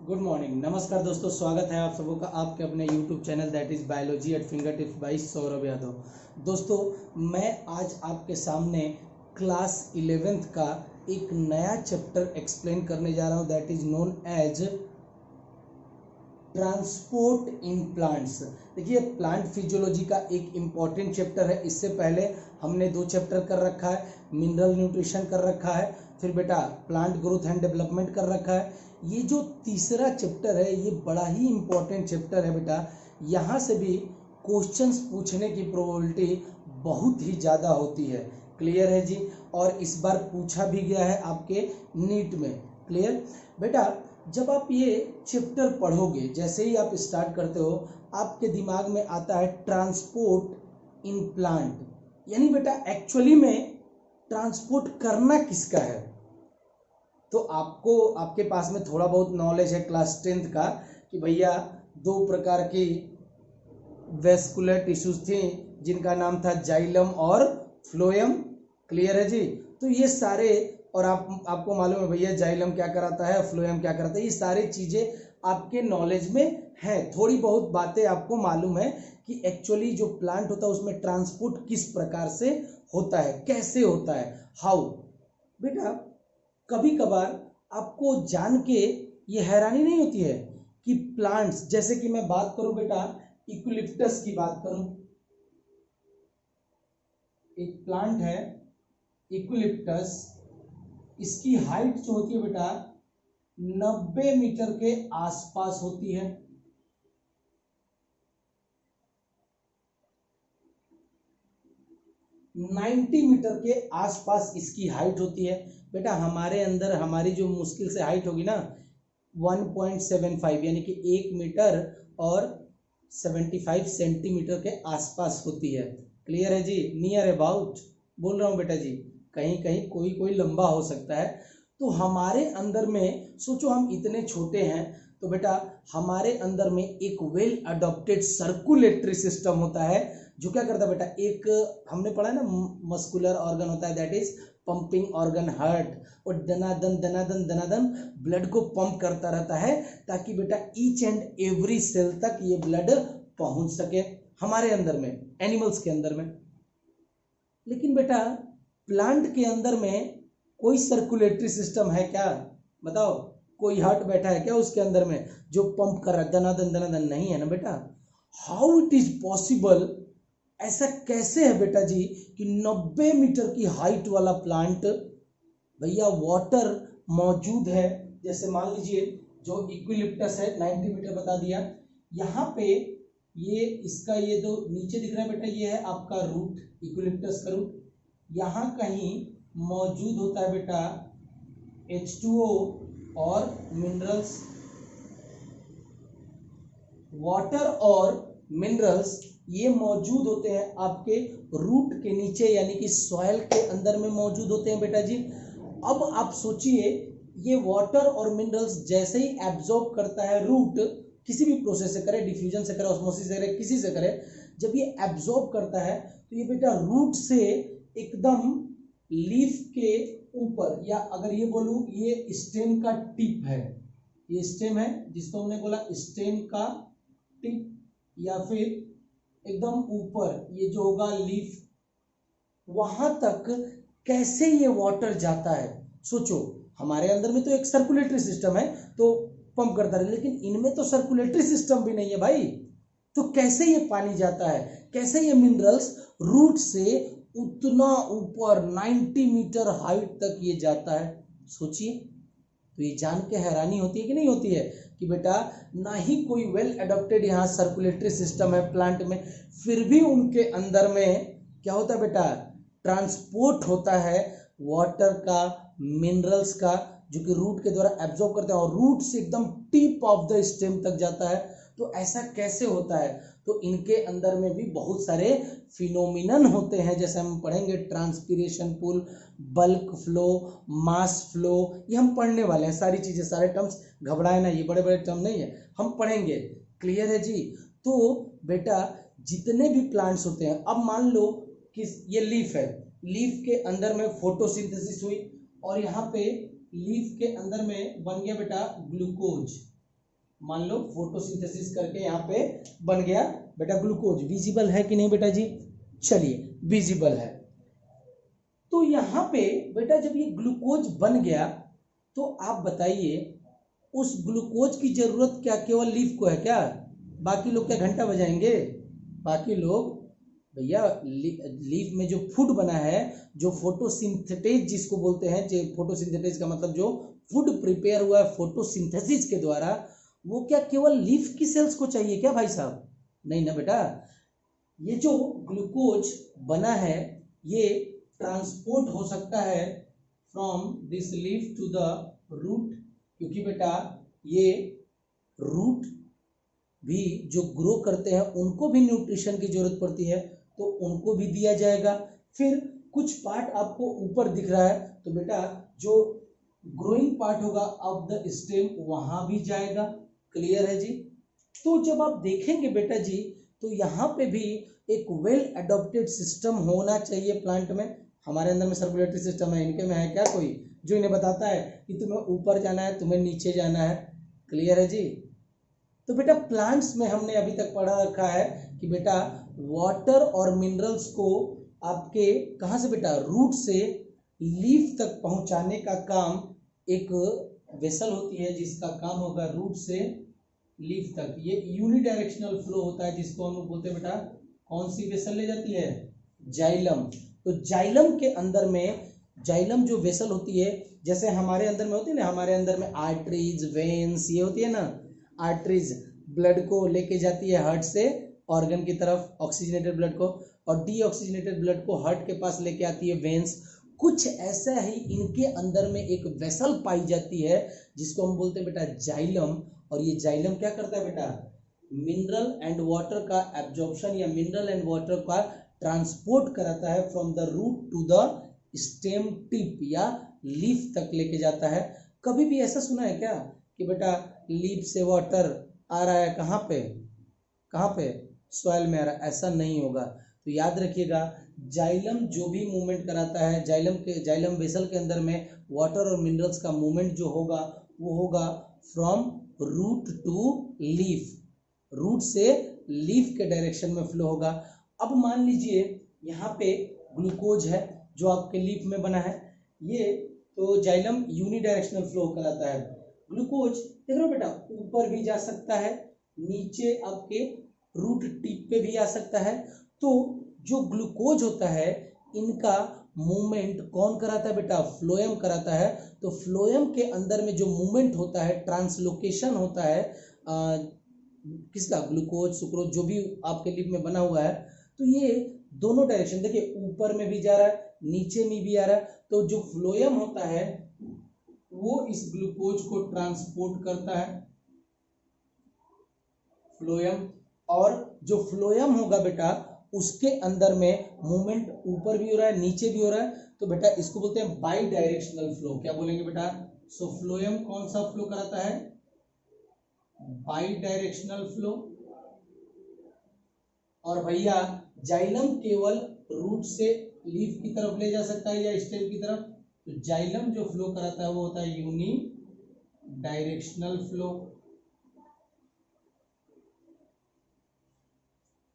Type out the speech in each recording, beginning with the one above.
Good morning, नमस्कार दोस्तों, स्वागत है आप सबों का आपके अपने YouTube channel that is biology eight finger tips by Saurabh Yadav. दोस्तों, मैं आज आपके सामने क्लास 11th का एक नया चैप्टर एक्सप्लेन करने जा रहा हूँ that is known as transport in plants. देखिए, प्लांट फिजियोलॉजी का एक इम्पॉर्टेंट चैप्टर है। इससे पहले हमने 2 चैप्टर कर रखा है, मिनरल न्यूट्रिशन कर रखा है, फिर बेटा प्लांट ग्रोथ एंड डेवलपमेंट कर रखा है। ये जो तीसरा चैप्टर है ये बड़ा ही इम्पॉर्टेंट चैप्टर है बेटा। यहाँ से भी क्वेश्चंस पूछने की प्रोबेबिलिटी बहुत ही ज़्यादा होती है। क्लियर है जी? और इस बार पूछा भी गया है आपके नीट में। क्लियर बेटा? जब आप ये चैप्टर पढ़ोगे, जैसे ही आप स्टार्ट करते हो, आपके दिमाग में आता है ट्रांसपोर्ट इन प्लांट, यानी बेटा एक्चुअली में ट्रांसपोर्ट करना किसका है। तो आपको आपके पास में थोड़ा बहुत नॉलेज है क्लास 10th का कि भैया 2 प्रकार की वेस्कुलर टिश्यूज थी जिनका नाम था जाइलम और फ्लोएम। क्लियर है जी? तो ये सारे, और आपको मालूम है भैया जाइलम क्या कराता है, फ्लोएम क्या कराता है, ये सारी चीजें आपके नॉलेज में है। थोड़ी बहुत बातें आपको मालूम है कि एक्चुअली जो प्लांट होता है उसमें ट्रांसपोर्ट किस प्रकार से होता है, कैसे होता है, हाउ। बेटा कभी कभार आपको जान के ये हैरानी नहीं होती है कि प्लांट्स, जैसे कि मैं बात करूं बेटा यूकेलिप्टस की बात करूं, एक प्लांट है यूकेलिप्टस, इसकी हाइट जो होती है बेटा 90 मीटर के आसपास होती है। नाइन्टी मीटर के आसपास इसकी हाइट होती है। बेटा हमारे अंदर हमारी जो मुश्किल से हाइट होगी ना 1.75 यानी कि 1 मीटर और 75 सेंटीमीटर के आसपास होती है। क्लियर है जी? नियर अबाउट बोल रहा हूं बेटा जी, कहीं कहीं कोई लंबा हो सकता है। तो हमारे अंदर में सोचो हम इतने छोटे हैं, तो बेटा हमारे अंदर में एक वेल अडॉप्टेड सर्कुलेटरी सिस्टम होता है जो क्या करता है बेटा, एक हमने पढ़ा है ना मस्कुलर ऑर्गन होता है that is pumping organ heart, और दनादन दनादन दनादन ब्लड को पंप करता रहता है ताकि बेटा ईच एंड एवरी सेल तक ये ब्लड पहुंच सके हमारे अंदर में, एनिमल्स के अंदर में। लेकिन बेटा प्लांट के अंदर में कोई सर्कुलेटरी सिस्टम है क्या? बताओ, कोई हार्ट बैठा है क्या उसके अंदर में जो पंप कर रहा है दनादन दनादन? नहीं है ना बेटा। हाउ इट इज पॉसिबल, ऐसा कैसे है बेटा जी कि 90 मीटर की हाइट वाला प्लांट, भैया वाटर मौजूद है। जैसे मान लीजिए जो यूकेलिप्टस है 90 मीटर बता दिया, यहाँ पे ये इसका ये जो नीचे दिख रहा है बेटा ये है आपका रूट, यूकेलिप्टस का रूट। यहाँ कहीं मौजूद होता है बेटा H2O और मिनरल्स, वाटर और मिनरल्स ये मौजूद होते हैं आपके रूट के नीचे, यानी कि सॉइल के अंदर में मौजूद होते हैं बेटा जी। अब आप सोचिए ये वाटर और मिनरल्स जैसे ही एब्जॉर्ब करता है रूट, किसी भी प्रोसेस से करे, डिफ्यूजन से करे, ऑस्मोसिस से करे, किसी से करे, जब ये एब्जॉर्ब करता है तो ये बेटा रूट से एकदम लीफ के ऊपर, या अगर ये बोलूं ये स्टेम का टिप है, ये स्टेम है जिसको हमने बोला स्टेम का टिप, या फिर एकदम ऊपर ये जो होगा लीफ, वहां तक कैसे ये वाटर जाता है। सोचो हमारे अंदर में तो एक सर्कुलेटरी सिस्टम है तो पंप करता रहे, लेकिन इनमें तो सर्कुलेटरी सिस्टम भी नहीं है भाई। तो कैसे ये पानी जाता है, कैसे ये मिनरल्स रूट से उतना ऊपर 90 मीटर हाइट तक ये जाता है, सोचिए। तो ये जान के हैरानी होती है कि नहीं होती है कि बेटा ना ही कोई वेल एडॉप्टेड यहाँ सर्कुलेटरी सिस्टम है प्लांट में, फिर भी उनके अंदर में क्या होता है बेटा, ट्रांसपोर्ट होता है वाटर का, मिनरल्स का, जो कि रूट के द्वारा एब्जॉर्ब करते हैं और रूट से एकदम टिप ऑफ द स्टेम तक जाता है। तो ऐसा कैसे होता है? तो इनके अंदर में भी बहुत सारे फिनोमिनन होते हैं, जैसे हम पढ़ेंगे transpiration pool, bulk flow, mass flow, ये हम पढ़ने वाले हैं सारी चीजें, सारे टर्म्स, घबराए ना, ये बड़े बड़े टर्म नहीं है, हम पढ़ेंगे। क्लियर है जी? तो बेटा जितने भी प्लांट्स होते हैं, अब मान लो कि ये लीफ है, लीफ के अंदर में फोटोसिंथेसिस हुई और यहाँ पे लीफ के अंदर में बन गया बेटा ग्लूकोज। मान लो फोटोसिंथेसिस करके यहाँ पे बन गया बेटा ग्लूकोज। विजिबल है कि नहीं बेटा जी? चलिए विजिबल है। तो यहाँ पे बेटा जब ये ग्लूकोज बन गया तो आप बताइए उस ग्लूकोज की जरूरत क्या केवल लीफ को है क्या? बाकी लोग क्या घंटा बजाएंगे? बाकी लोग भैया लीफ में जो फूड बना है, जो फोटोसिंथेटेज जिसको बोलते हैं, जो फोटोसिंथेटेज का मतलब जो फूड प्रिपेयर हुआ है फोटोसिंथेसिस के द्वारा, वो क्या केवल लीफ की सेल्स को चाहिए क्या भाई साहब? नहीं ना बेटा। ये जो ग्लूकोज बना है ये ट्रांसपोर्ट हो सकता है from this leaf to the root, क्योंकि बेटा ये रूट भी जो ग्रो करते हैं उनको भी न्यूट्रिशन की जरूरत पड़ती है, तो उनको भी दिया जाएगा। फिर कुछ पार्ट आपको ऊपर दिख रहा है, तो बेटा जो ग्रोइंग पार्ट होगा ऑफ द स्टेम वहां भी जाएगा। क्लियर है जी? तो जब आप देखेंगे बेटा जी तो यहाँ पे भी एक वेल एडॉप्टेड सिस्टम होना चाहिए प्लांट में। हमारे अंदर में सर्कुलेटरी सिस्टम है, इनके में है क्या कोई जो इन्हें बताता है कि तुम्हें ऊपर जाना है, तुम्हें नीचे जाना है? क्लियर है जी? तो बेटा प्लांट्स में हमने अभी तक पढ़ा रखा है कि बेटा वाटर और मिनरल्स को आपके कहाँ से बेटा रूट से लीफ तक पहुंचाने का काम एक वेसल होती है जिसका काम होगा रूट से लीफ तक। ये यूनिडायरेक्शनल फ्लो होता है जिसको हम लोग बोलते हैं बेटा कौन सी वेसल ले जाती है? जाइलम। तो जाइलम के अंदर में जाइलम जो वेसल होती है, जैसे हमारे अंदर में होती है ना, हमारे अंदर में आर्टरीज वेन्स ये होती है ना, आर्टरीज ब्लड को लेके जाती है हार्ट से ऑर्गन की तरफ ऑक्सीजनेटेड ब्लड को, और डीऑक्सीजनेटेड ब्लड को हार्ट के पास लेके आती है वेन्स। कुछ ऐसा ही इनके अंदर में एक वेसल पाई जाती है जिसको हम बोलते हैं बेटा जाइलम। और ये जाइलम क्या करता है बेटा? मिनरल एंड वाटर का एब्जॉर्प्शन या मिनरल एंड वाटर का ट्रांसपोर्ट कराता है from the root to the stem tip या लीफ तक लेके जाता है। कभी भी ऐसा सुना है क्या कि बेटा लीफ से वाटर आ रहा है कहाँ पे? कहाँ पे? सॉइल में आ रहा है? ऐसा नहीं होगा। तो याद रखिएगा जाइलम जो भी मूवमेंट कराता है, जाइलम वेसल के अंदर में वाटर और मिनरल्स का मूवमेंट जो होगा वो होगा from root to leaf, root से लीफ के डायरेक्शन में फ्लो होगा। अब मान लीजिए यहाँ पे ग्लूकोज है जो आपके लीफ में बना है, ये तो जाइलम यूनिडायरेक्शनल फ्लो कराता है। ग्लूकोज देख रहे हो बेटा ऊपर भी जा सकता है, नीचे आपके रूट टिप पे भी आ सकता है। तो जो ग्लूकोज होता है इनका मूवमेंट कौन कराता है बेटा? फ्लोएम कराता है। तो फ्लोएम के अंदर में जो मूवमेंट होता है, ट्रांसलोकेशन होता है किसका? ग्लूकोज सुक्रोज जो भी आपके लीफ में बना हुआ है, तो ये दोनों डायरेक्शन देखिए ऊपर में भी जा रहा है नीचे में भी आ रहा है। तो जो फ्लोएम होता है वो इस ग्लूकोज को ट्रांसपोर्ट करता है, फ्लोएम। और जो फ्लोएम होगा बेटा उसके अंदर में मूवमेंट ऊपर भी हो रहा है नीचे भी हो रहा है, तो बेटा इसको बोलते हैं बाई डायरेक्शनल फ्लो। क्या बोलेंगे बेटा? सो फ्लोएम कौन सा फ्लो कराता है? By directional flow. और भैया जाइलम केवल रूट से लीफ की तरफ ले जा सकता है या स्टेम की तरफ? तो जाइलम जो फ्लो कराता है वो होता है यूनी डायरेक्शनल फ्लो।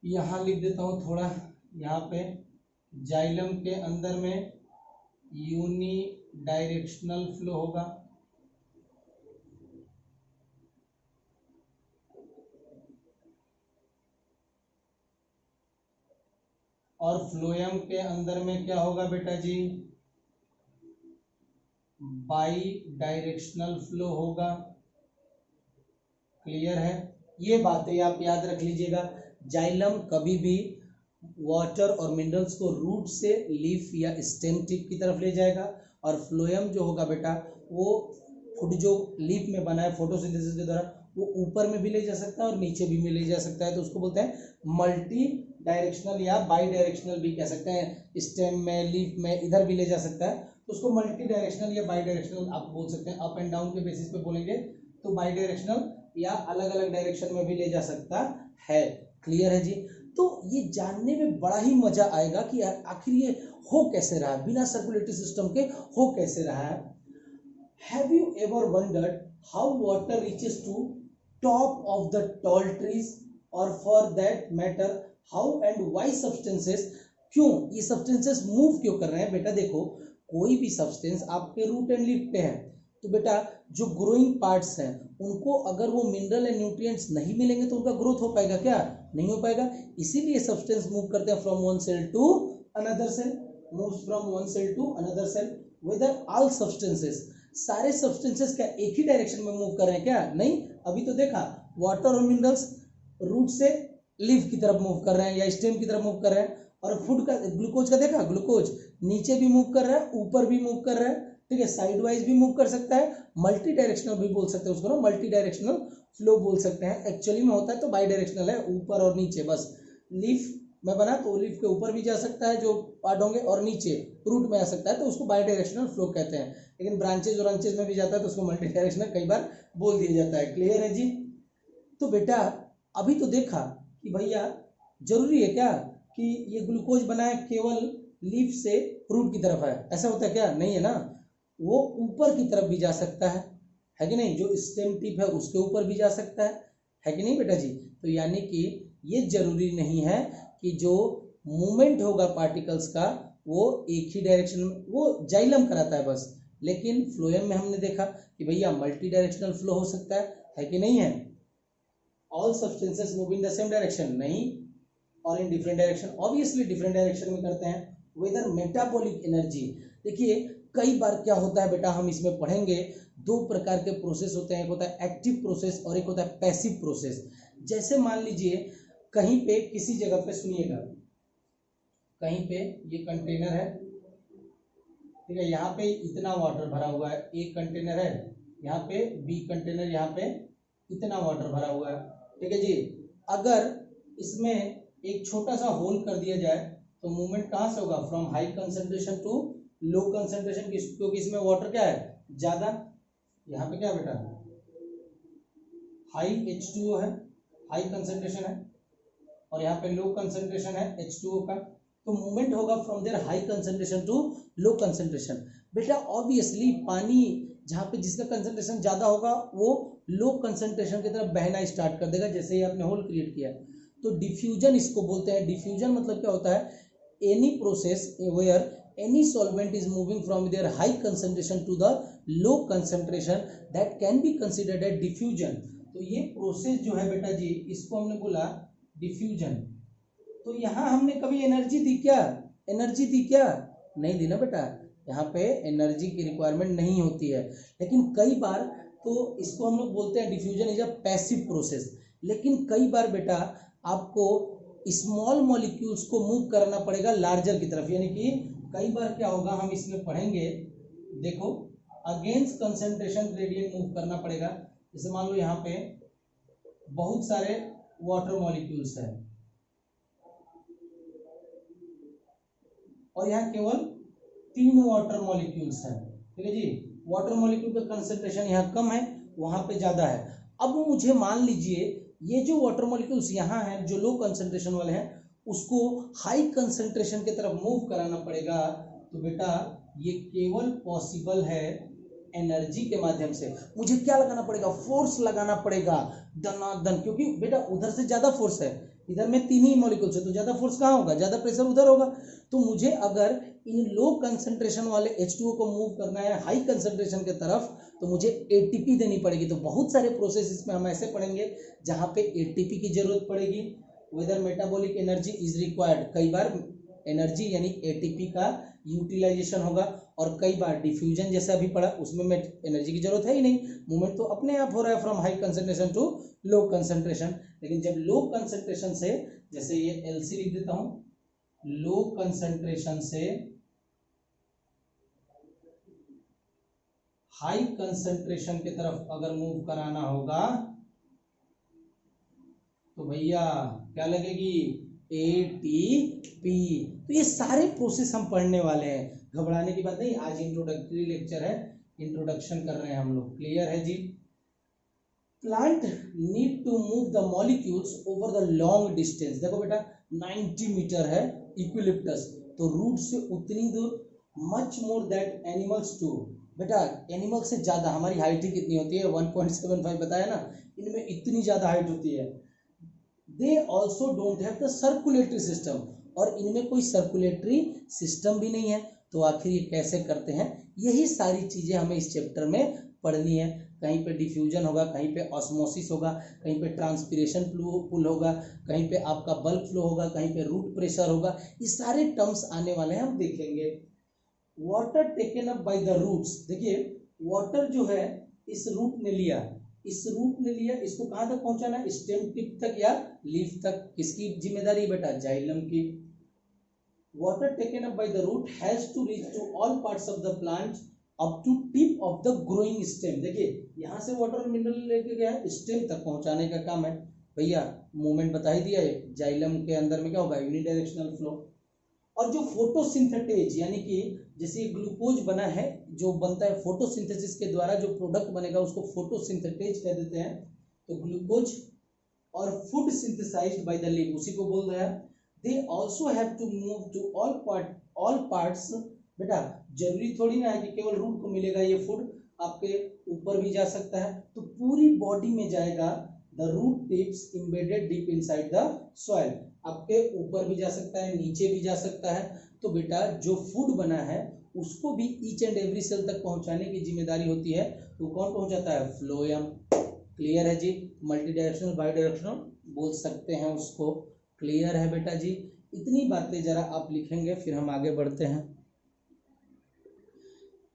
यहां लिख देता हूं थोड़ा, यहाँ पे जाइलम के अंदर में यूनी डायरेक्शनल फ्लो होगा, और फ्लोएम के अंदर में क्या होगा बेटा जी? बाई डायरेक्शनल फ्लो होगा। क्लियर है? ये बातें आप याद रख लीजिएगा। जाइलम कभी भी वाटर और मिनरल्स को रूट से लीफ या स्टेम टिप की तरफ ले जाएगा, और फ्लोएम जो होगा बेटा वो फूड जो लीफ में बना है फोटोसिंथेसिस के द्वारा वो ऊपर में भी ले जा सकता है और नीचे भी ले जा सकता है। तो उसको बोलते हैं मल्टी डायरेक्शनल या बाई डायरेक्शनल भी कह सकते हैं। स्टेम में लीफ में इधर भी ले जा सकता है, तो उसको मल्टी डायरेक्शनल या बाई डायरेक्शनल आप बोल सकते हैं। अप एंड डाउन के बेसिस पे बोलेंगे तो बाई डायरेक्शनल या अलग अलग डायरेक्शन में भी ले जा सकता है। क्लियर है जी? तो ये जानने में बड़ा ही मजा आएगा कि आखिर ये हो कैसे रहा है, बिना सर्कुलेटरी सिस्टम के हो कैसे रहा है। Have you ever wondered how water reaches to top of the tall trees, or for that matter how and why substances, क्यों ये substances move क्यों कर रहे हैं बेटा? देखो कोई भी substance आपके root and leaf पे है तो बेटा जो ग्रोइंग पार्ट्स हैं उनको अगर वो मिनरल एंड न्यूट्रिएंट्स नहीं मिलेंगे तो उनका ग्रोथ हो पाएगा क्या? नहीं हो पाएगा। इसीलिए सब्सटेंस मूव करते हैं from one cell to another cell, moves from one cell to another cell. Whether all substances, सारे सब्सटेंसेस क्या एक ही डायरेक्शन में मूव कर रहे हैं क्या? नहीं। अभी तो देखा वाटर और मिनरल्स रूट से लीफ की तरफ मूव कर रहे हैं या स्टेम की तरफ मूव कर रहे हैं, और फूड का ग्लूकोज का देखा, ग्लूकोज नीचे भी मूव कर रहा है ऊपर भी मूव कर रहा है, ठीक है, साइड वाइज भी मूव कर सकता है, मल्टी डायरेक्शनल भी बोल सकते हैं उसको ना, मल्टी डायरेक्शनल फ्लो बोल सकते हैं। एक्चुअली में होता है तो बाई डायरेक्शनल है, ऊपर और नीचे बस। लीफ में बना तो लीफ के ऊपर भी जा सकता है जो पार्ट होंगे, और नीचे रूट में आ सकता है तो उसको बाई डायरेक्शनल फ्लो कहते हैं। लेकिन ब्रांचेज और ब्रांचेज में भी जाता है तो उसको मल्टी डायरेक्शनल कई बार बोल दिया जाता है। क्लियर है जी? तो बेटा अभी तो देखा कि भैया जरूरी है क्या कि ये ग्लूकोज बना है केवल लीफ से रूट की तरफ है, ऐसा होता है क्या? नहीं है ना, वो ऊपर की तरफ भी जा सकता है कि नहीं? जो स्टेम टिप है उसके ऊपर भी जा सकता है कि नहीं बेटा जी? तो यानी कि ये जरूरी नहीं है कि जो मूवमेंट होगा पार्टिकल्स का वो एक ही डायरेक्शन में, वो जाइलम कराता है बस। लेकिन फ्लोएम में हमने देखा कि भैया मल्टी डायरेक्शनल फ्लो हो सकता है कि नहीं है? All substances move in the same direction, नहीं, और in different direction, obviously different direction में करते हैं। वेदर मेटाबॉलिक एनर्जी, देखिए कई बार क्या होता है बेटा, हम इसमें पढ़ेंगे दो प्रकार के प्रोसेस होते हैं, एक होता है एक्टिव प्रोसेस और एक होता है पैसिव प्रोसेस। जैसे मान लीजिए कहीं पे किसी जगह पे, सुनिएगा, कहीं पे ये कंटेनर है, ठीक है, यहाँ पे इतना वाटर भरा हुआ है, एक कंटेनर है, यहाँ पे बी कंटेनर, यहाँ पे इतना वाटर भरा हुआ है, ठीक है जी। अगर इसमें एक छोटा सा होल कर दिया जाए तो मूवमेंट कहाँ से होगा? From high concentration to low concentration, क्योंकि इसमें वाटर क्या है? ज्यादा। यहाँ पे क्या है बेटा? हाई H2O है, हाई कंसंट्रेशन है, और यहाँ पे लो कंसंट्रेशन है H2O का, तो मूवमेंट होगा from there high concentration to low concentration. बेटा ऑब्वियसली पानी जहाँ पे जिसका कंसंट्रेशन ज्यादा होगा वो लो कंसंट्रेशन की तरफ बहना स्टार्ट कर देगा, जैसे ही आपने होल क्रिएट किया। तो डिफ्यूजन इसको बोलते हैं। डिफ्यूजन मतलब क्या होता है? Any process where any solvent is moving from their high concentration to the low concentration, that can be considered as diffusion। तो ये प्रोसेस जो है बेटा जी, इसको हमने बोला डिफ्यूजन। तो यहाँ हमने कभी एनर्जी दी क्या? एनर्जी दी क्या? नहीं दी ना बेटा, यहाँ पे एनर्जी की रिक्वायरमेंट नहीं होती है। लेकिन कई बार तो इसको हम लोग बोलते हैं diffusion is a passive process. लेकिन कई बार बेटा आपको स्मॉल मॉलिक्यूल्स को मूव करना पड़ेगा लार्जर की तरफ, यानी कि कई बार क्या होगा हम इसमें पढ़ेंगे, देखो अगेंस्ट कंसंट्रेशन ग्रेडियंट मूव करना पड़ेगा। जैसे मान लो यहाँ पे बहुत सारे वाटर मॉलिक्यूल्स है और यहाँ केवल 3 वाटर मॉलिक्यूल्स हैं, ठीक है जी। वाटर मॉलिक्यूल का कंसंट्रेशन यहाँ कम है, वहां पे ज्यादा है। अब मुझे मान लीजिए ये जो वाटर मॉलिक्यूल्स यहाँ हैं जो लो कंसंट्रेशन वाले हैं उसको हाई कंसंट्रेशन की तरफ मूव कराना पड़ेगा। तो बेटा ये केवल पॉसिबल है एनर्जी के माध्यम से। मुझे क्या लगाना पड़ेगा? फोर्स लगाना पड़ेगा दनादन, क्योंकि बेटा उधर से ज्यादा फोर्स है, इधर में 3 ही मॉलिक्यूल्स है तो ज्यादा फोर्स कहाँ होगा? ज्यादा प्रेशर उधर होगा। तो मुझे अगर इन लो कंसंट्रेशन वाले H2O को मूव करना है हाई कंसंट्रेशन की तरफ तो मुझे ATP देनी पड़ेगी। तो बहुत सारे प्रोसेस इसमें हम ऐसे पढ़ेंगे जहां पे ATP की जरूरत पड़ेगी। Whether metabolic energy is required, कई बार एनर्जी यानी ATP का यूटिलाइजेशन होगा, और कई बार डिफ्यूजन जैसा भी पढ़ा उसमें एनर्जी की जरूरत है ही नहीं, मूवमेंट तो अपने आप हो रहा है from high concentration to low concentration. लेकिन जब लो कंसंट्रेशन से, जैसे ये LC लिख देता हूं, लो कंसंट्रेशन से हाई कंसंट्रेशन की तरफ अगर मूव कराना होगा तो भैया क्या लगेगी? ATP। तो ये सारे प्रोसेस हम पढ़ने वाले हैं, घबराने की बात नहीं। आज इंट्रोडक्टरी लेक्चर है, इंट्रोडक्शन कर रहे हैं हम लोग। क्लियर है जी? Plant need to move the molecules over the long distance. देखो बेटा 90 मीटर है इक्विलिप्टस, तो रूट से उतनी दूर, much more that animals to, बेटा एनिमल से ज्यादा हमारी हाइट ही कितनी होती है, 1.75 बताया ना, इनमें इतनी ज्यादा हाइट होती है। They also don't have the circulatory system, और इनमें कोई सर्कुलेटरी सिस्टम भी नहीं है। तो आखिर ये कैसे करते हैं, यही सारी चीजें हमें इस चैप्टर में पढ़नी है। कहीं पे डिफ्यूजन होगा, कहीं पे ऑस्मोसिस होगा, कहीं पे ट्रांसपिरेशन पुल होगा, कहीं पे आपका बल्क फ्लो होगा, कहीं पे रूट प्रेशर होगा, ये सारे टर्म्स आने वाले हैं, हम देखेंगे। Water taken up by the roots, देखिए वाटर जो है इस रूट ने लिया, इसको कहां तक पहुंचाना है, स्टेम टिप तक या लीफ तक, किसकी जिम्मेदारी बेटा, जाइलम की। Water taken up by the root has to reach to all parts of the plant up to tip of the growing stem, देखिए यहां से वाटर मिनरल लेके गया है, स्टेम तक पहुंचाने का काम है। भैया मूवमेंट बता ही दिया है, जाइलम के अंदर में क्या होगा, यूनिडायरेक्शनल फ्लो। और जो फोटोसिंथेटेज यानी कि जैसे ग्लूकोज बना है, जो बनता है फोटोसिंथेसिस के द्वारा, जो प्रोडक्ट बनेगा उसको फोटोसिंथेटेज कह देते हैं। तो ग्लूकोज और food synthesised by the leaf, उसी को बोल रहा है। They also have to move to all parts, बेटा जरूरी थोड़ी ना है कि केवल रूट को मिलेगा ये फूड, आपके ऊपर भी जा सकता है, तो पूरी बॉडी में जाएगा। The root tips embedded deep inside the soil, आपके ऊपर भी जा सकता है, नीचे भी जा सकता है। तो बेटा जो फूड बना है उसको भी ईच एंड एवरी सेल तक पहुंचाने की जिम्मेदारी होती है, तो कौन पहुंचाता है, फ्लोएम। क्लियर है जी, मल्टी डायरेक्शनल बाई डायरेक्शनल बोल सकते हैं उसको। क्लियर है बेटा जी, इतनी बातें जरा आप लिखेंगे, फिर हम आगे बढ़ते हैं।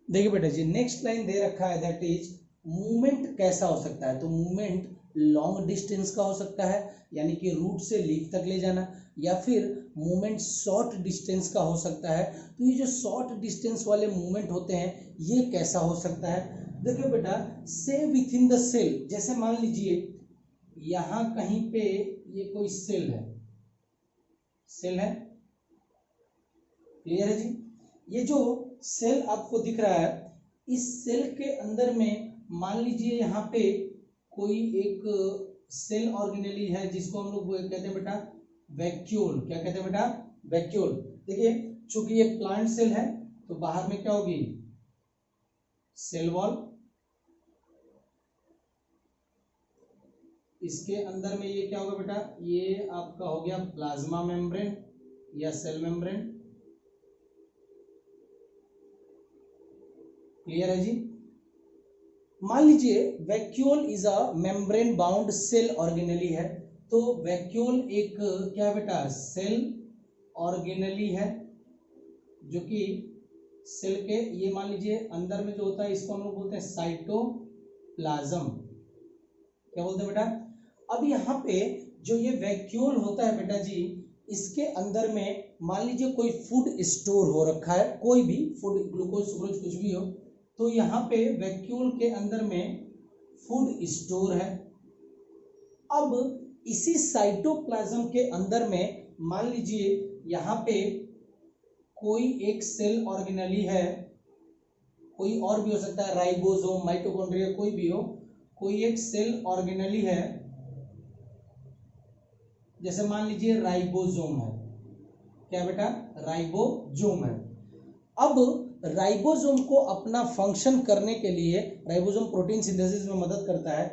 देखिए बेटा जी नेक्स्ट लाइन दे रखा है, दैट इज मूवमेंट कैसा हो सकता है। तो मूवमेंट लॉन्ग डिस्टेंस का हो सकता है, यानी कि रूट से लीफ तक ले जाना, या फिर मूवमेंट शॉर्ट डिस्टेंस का हो सकता है। तो ये जो शॉर्ट डिस्टेंस वाले मूवमेंट होते हैं ये कैसा हो सकता है, देखिए बेटा से विथ इन द सेल, जैसे मान लीजिए यहां कहीं पे ये कोई सेल है, क्लियर है जी। ये जो सेल आपको दिख रहा है, इस सेल के अंदर में मान लीजिए यहाँ पे कोई एक सेल ऑर्गेनेली है, जिसको हम लोग कहते हैं बेटा वैक्यूल। क्या कहते हैं बेटा, वैक्यूल। देखिए चूंकि ये प्लांट सेल है तो बाहर में क्या होगी, सेल वॉल, इसके अंदर में ये क्या होगा बेटा, ये आपका हो गया प्लाज्मा मेम्ब्रेन या सेल मेम्ब्रेन। क्लियर है जी। मान लीजिए vacuole is a membrane bound cell organelle है, तो वैक्यूल एक क्या बेटा, सेल ऑर्गेनेली है, जो कि सेल के ये मान लीजिए अंदर में जो होता है इसको हम लोग बोलते हैं साइटोप्लाज्म। क्या बोलते हैं बेटा, अब यहाँ पे जो ये वैक्यूल होता है बेटा जी, इसके अंदर में मान लीजिए कोई फूड स्टोर हो रखा है, कोई भी फूड, ग्लूकोज सुक्रोज कुछ भी हो, तो यहाँ पे वैक्यूल के अंदर में फूड स्टोर है। अब इसी साइटोप्लाज्म के अंदर में मान लीजिए यहाँ पे कोई एक सेल ऑर्गेनेली है, कोई और भी हो सकता है, राइबोसोम, माइटोकॉन्ड्रिया, कोई भी हो, कोई एक सेल ऑर्गेनेली है, जैसे मान लीजिए राइबोसोम है। क्या बेटा, राइबोसोम है। अब राइबोसोम को अपना फंक्शन करने के लिए, राइबोसोम प्रोटीन सिंथेसिस में मदद करता है,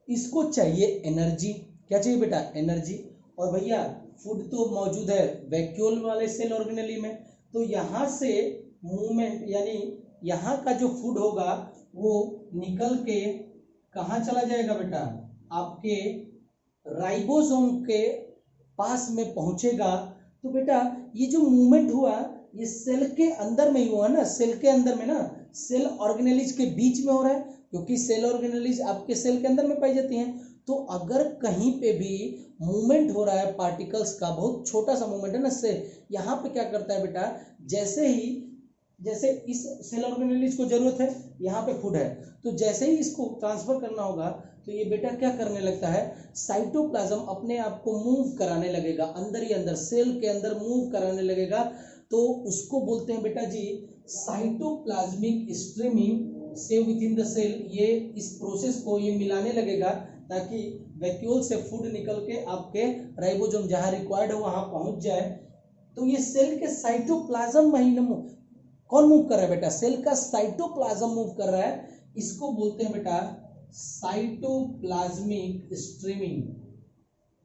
इसको चाहिए एनर्जी। क्या चाहिए बेटा, एनर्जी। और भैया फूड तो मौजूद है वैक्यूल वाले सेल ऑर्गेनेली में, तो यहाँ से मूवमेंट यानी यहाँ का जो फूड होगा वो निकल के कहाँ चला जाएगा बेटा, आपके राइबोसोम के पास में पहुंचेगा। तो बेटा ये जो मूवमेंट हुआ ये सेल के अंदर में ही हुआ ना, सेल के अंदर में ना, सेल ऑर्गेनेलिज के बीच में हो रहा है, क्योंकि सेल ऑर्गेनेलिज आपके सेल के अंदर में पाई जाती हैं। तो अगर कहीं पे भी मूवमेंट हो रहा है पार्टिकल्स का, बहुत छोटा सा मूवमेंट है ना, से यहाँ पे क्या करता है बेटा, जैसे इस सेल ऑर्गेनेलिज को जरूरत है, यहाँ पे फूड है, तो जैसे ही इसको ट्रांसफर करना होगा तो ये बेटा क्या करने लगता है, साइटोप्लाज्म अपने आप को मूव कराने लगेगा, अंदर ही अंदर सेल के अंदर मूव कराने लगेगा। तो उसको बोलते हैं बेटा जी साइटोप्लाज्मिक स्ट्रीमिंग से विद इन द सेल। ये इस प्रोसेस को ये मिलाने लगेगा ताकि वैक्यूल से फूड निकल के आपके राइबोसोम जहां रिक्वायर्ड है वहां पहुंच जाए। तो ये सेल के साइटोप्लाज्म में ही कौन मूव कर रहा है बेटा? सेल का साइटोप्लाज्म मूव कर रहा है, इसको बोलते हैं बेटा साइटोप्लाज्मिक स्ट्रीमिंग।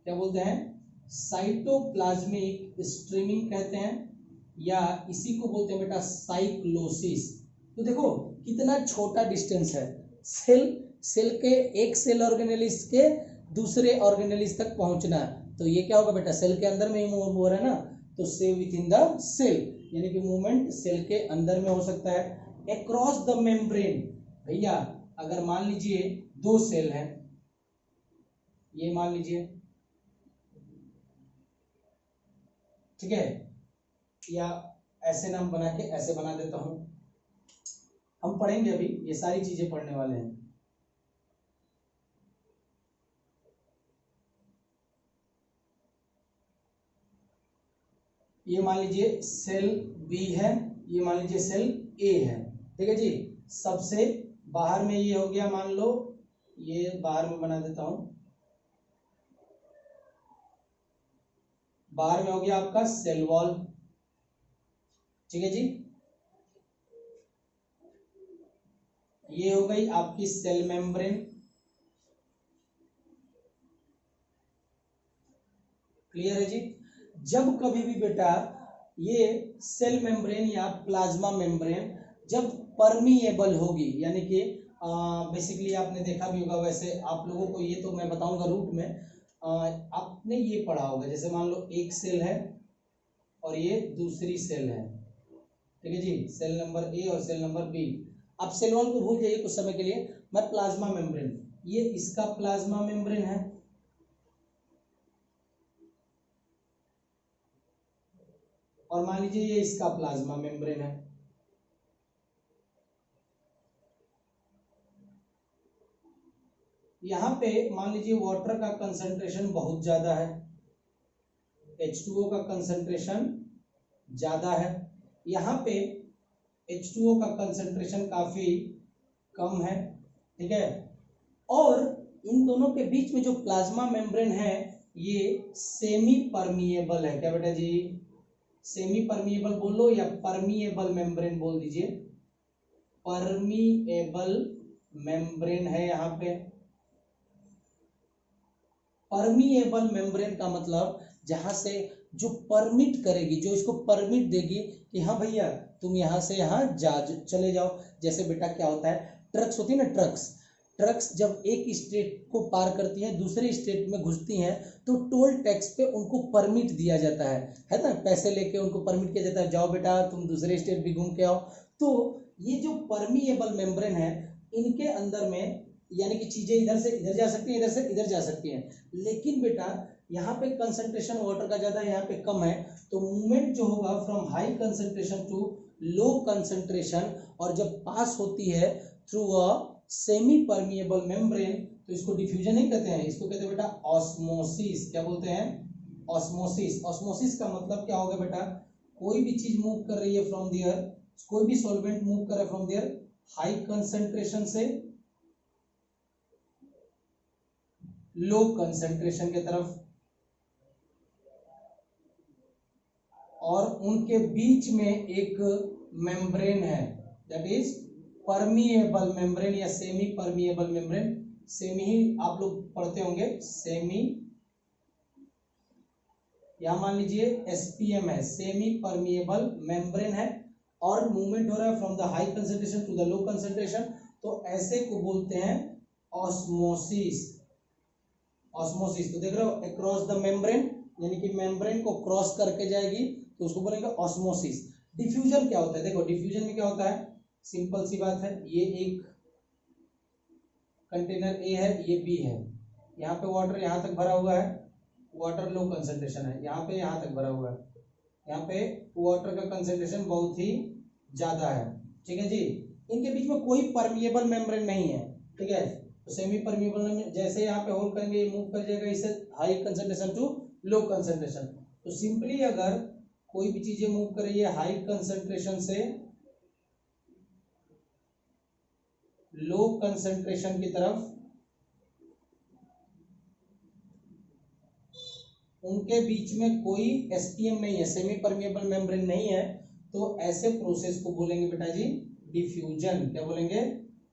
क्या बोलते हैं? साइटोप्लाज्मिक स्ट्रीमिंग कहते हैं, या इसी को बोलते हैं बेटा साइक्लोसिस। तो देखो कितना छोटा डिस्टेंस है सेल के एक सेल ऑर्गेनेलिस के दूसरे ऑर्गेनेलिस तक पहुंचना, तो ये क्या होगा बेटा? सेल के अंदर में ही मूव हो रहा है ना, तो से विद इन द सेल, यानी कि मूवमेंट सेल के अंदर में हो सकता है। अक्रॉस द मेम्ब्रेन, भैया अगर मान लीजिए दो सेल हैं, ये मान लीजिए, ठीक है, या ऐसे नाम बना के ऐसे बना देता हूं, हम पढ़ेंगे अभी, ये सारी चीजें पढ़ने वाले हैं। ये मान लीजिए सेल बी है, ये मान लीजिए सेल ए है, ठीक है जी। सबसे बाहर में ये हो गया, मान लो ये बाहर में बना देता हूं, बाहर में हो गया आपका सेल वॉल, ठीक है जी। ये हो गई आपकी सेल मेम्ब्रेन, क्लियर है जी। जब कभी भी बेटा ये सेल मेम्ब्रेन या प्लाज्मा मेम्ब्रेन जब परमिएबल होगी, यानी कि बेसिकली आपने देखा भी होगा, वैसे आप लोगों को ये तो मैं बताऊंगा रूट में, आपने ये पढ़ा होगा, जैसे मान लो एक सेल है और ये दूसरी सेल है, ठीक है जी, सेल नंबर ए और सेल नंबर बी। आप सेल वॉल को भूल जाइए कुछ समय के लिए, मैं प्लाज्मा मेम्ब्रेन, ये इसका प्लाज्मा मेम्ब्रेन है, और मान लीजिए ये इसका प्लाज्मा मेम्ब्रेन है। यहां पे मान लीजिए वाटर का कंसंट्रेशन बहुत ज्यादा है, H2O का कंसंट्रेशन ज्यादा है, यहाँ पे H2O का कंसंट्रेशन काफी कम है, ठीक है। और इन दोनों के बीच में जो प्लाज्मा मेम्ब्रेन है ये सेमी परमिएबल है। क्या बेटा जी? सेमी परमिएबल बोलो या परमिएबल मेम्ब्रेन बोल दीजिए, परमिएबल मेम्ब्रेन है यहाँ पे। परमिएबल मेम्ब्रेन का मतलब जहां से जो परमिट करेगी, जो इसको परमिट देगी कि हाँ भैया तुम यहां से यहां चले जाओ। जैसे बेटा क्या होता है, ट्रक्स होती है ना, ट्रक्स जब एक स्टेट को पार करती हैं दूसरे स्टेट में घुसती हैं, तो टोल टैक्स पे उनको परमिट दिया जाता है ना, पैसे लेके उनको परमिट किया जाता है, जाओ बेटा तुम दूसरे स्टेट भी घूम के आओ। तो ये जो परमिएबल मेम्ब्रेन है, इनके अंदर में यानी कि चीजें इधर से इधर जा सकती हैं, इधर से इधर जा सकती हैं, लेकिन बेटा यहाँ पे कंसंट्रेशन वाटर का ज्यादा है, यहाँ पे कम है, तो मूवमेंट जो होगा from high concentration to low concentration, और जब पास होती है through a semi permeable membrane, तो इसको डिफ्यूजन नहीं कहते हैं, इसको कहते हैं बेटा ऑस्मोसिस। क्या बोलते हैं? ऑस्मोसिस। ऑस्मोसिस का मतलब क्या होगा बेटा? कोई भी चीज मूव कर रही है फ्रॉम देयर, कोई भी सॉल्वेंट मूव कर रहा है फ्रॉम देयर हाई कंसंट्रेशन से लो कंसंट्रेशन की तरफ, और उनके बीच में एक मेम्ब्रेन है, दैट इज परमिएबल मेम्ब्रेन या सेमी परमिएबल मेम्ब्रेन। सेमी ही आप लोग पढ़ते होंगे, सेमी, यहां मान लीजिए एसपीएम है, सेमी परमिएबल मेम्ब्रेन है, और मूवमेंट हो रहा है from the high concentration to the low concentration, तो ऐसे को बोलते हैं ऑस्मोसिस। ऑस्मोसिस तो देख रहे हो, अक्रॉस द मेम्ब्रेन, यानी कि मेम्ब्रेन को क्रॉस करके जाएगी, तो उसको बोलेंगे ऑस्मोसिस। डिफ्यूजन क्या होता है? देखो डिफ्यूजन में क्या होता है, सिंपल सी बात है, ये एक कंटेनर ए है, ये बी है, यहाँ पे वाटर यहाँ तक भरा हुआ है, वाटर लो कंसंट्रेशन है, यहाँ पे यहाँ तक भरा हुआ है, यहाँ पे वाटर का कंसंट्रेशन बहुत ही ज्यादा है, ठीक है जी। इनके बीच में कोई परमिएबल मेम्ब्रेन नहीं है, ठीक है। तो सेमी परमिएबल में जैसे यहाँ पे होल करेंगे, ये मूव कर जाएगा इससे high concentration to low concentration. तो सिंपली अगर कोई भी चीजें मूव कर रही है हाई कंसंट्रेशन से लो कंसंट्रेशन की तरफ, उनके बीच में कोई एसपीएम नहीं है, सेमी परमिएबल मेम्ब्रेन नहीं है, तो ऐसे प्रोसेस को बोलेंगे बेटा जी डिफ्यूजन। क्या बोलेंगे?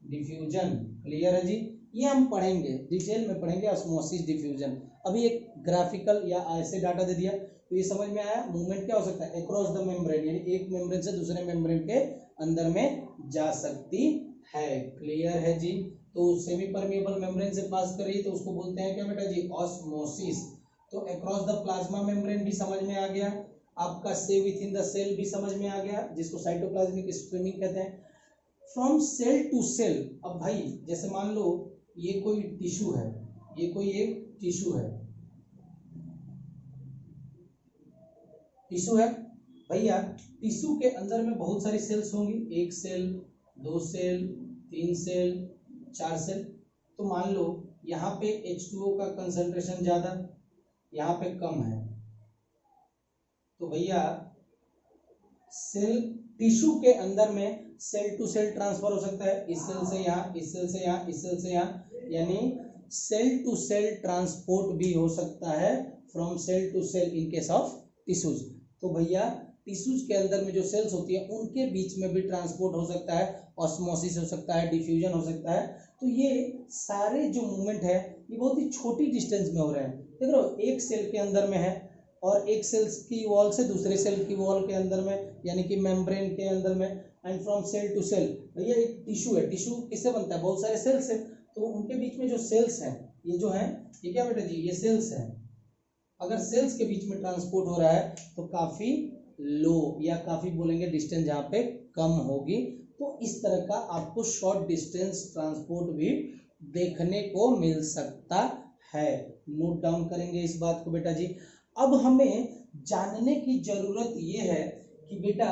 डिफ्यूजन। क्लियर है जी? ये हम पढ़ेंगे, डिटेल में पढ़ेंगे ऑस्मोसिस डिफ्यूजन। अभी एक ग्राफिकल या ऐसे डाटा दे दिया तो ये समझ में आया। मूवमेंट क्या हो सकता है? अक्रॉस द मेम्ब्रेन, यानी एक मेम्ब्रेन से दूसरे मेम्ब्रेन के अंदर में जा सकती है। क्लियर है जी? तो सेमी परमिएबल मेम्ब्रेन से पास कर रही है तो उसको बोलते हैं क्या बेटा जी? ऑस्मोसिस। तो अक्रॉस द प्लाज्मा मेम्ब्रेन भी समझ में आ गया आपका, से विथ इन द सेल भी समझ में आ गया, जिसको साइटोप्लाज्मिक स्ट्रीमिंग कहते हैं। फ्रॉम सेल टू सेल, अब भाई जैसे मान लो ये कोई टिश्यू है, ये कोई एक टिश्यू है, टिश्यू है भैया। टिश्यू के अंदर में बहुत सारी सेल्स होंगी, एक सेल, दो सेल, तीन सेल, चार सेल। तो मान लो यहाँ पे H2O का कंसंट्रेशन ज्यादा, यहाँ पे कम है, तो भैया सेल टिश्यू के अंदर में सेल टू सेल ट्रांसफर हो सकता है, इस सेल से यहाँ, इस सेल से यहाँ, इस सेल से यहाँ, यानी सेल टू सेल ट्रांसपोर्ट भी हो सकता है from cell to cell in case of tissues. तो भैया टिश्यूज के अंदर में जो सेल्स होती है उनके बीच में भी ट्रांसपोर्ट हो सकता है, ऑस्मोसिस हो सकता है, डिफ्यूजन हो सकता है। तो ये सारे जो मूवमेंट है ये बहुत ही छोटी डिस्टेंस में हो रहे हैं। देख रहे हो, एक सेल के अंदर में है और एक सेल्स की वॉल से दूसरे सेल की वॉल के अंदर में, यानी कि मेम्ब्रेन के अंदर में, and from cell to cell. भैया एक टिश्यू है, टिश्यू किससे बनता है? बहुत सारे सेल्स से। तो उनके बीच में जो सेल्स हैं, ये जो है ये क्या बेटा जी? ये सेल्स हैं। अगर सेल्स के बीच में ट्रांसपोर्ट हो रहा है तो काफी लो या काफी बोलेंगे डिस्टेंस जहाँ पे कम होगी। तो इस तरह का आपको शॉर्ट डिस्टेंस ट्रांसपोर्ट भी देखने को मिल सकता है। नोट डाउन करेंगे इस बात को बेटा जी। अब हमें जानने की जरूरत ये है कि बेटा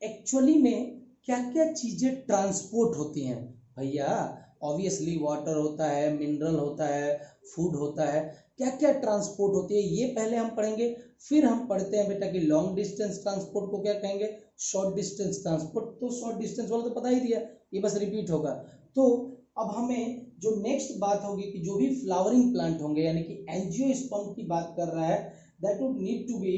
एक्चुअली में क्या क्या चीजें ट्रांसपोर्ट होती हैं। भैया ऑब्वियसली वाटर होता है, मिनरल होता है, फूड होता है, क्या क्या ट्रांसपोर्ट होती है ये पहले हम पढ़ेंगे। फिर हम पढ़ते हैं बेटा कि लॉन्ग डिस्टेंस ट्रांसपोर्ट को क्या कहेंगे? Short distance transport. तो शॉर्ट डिस्टेंस वाला तो पता ही दिया, ये बस रिपीट होगा। तो अब हमें जो नेक्स्ट बात होगी कि जो भी फ्लावरिंग प्लांट होंगे, यानी कि एंजियोस्पर्म की बात कर रहा है, that would need to be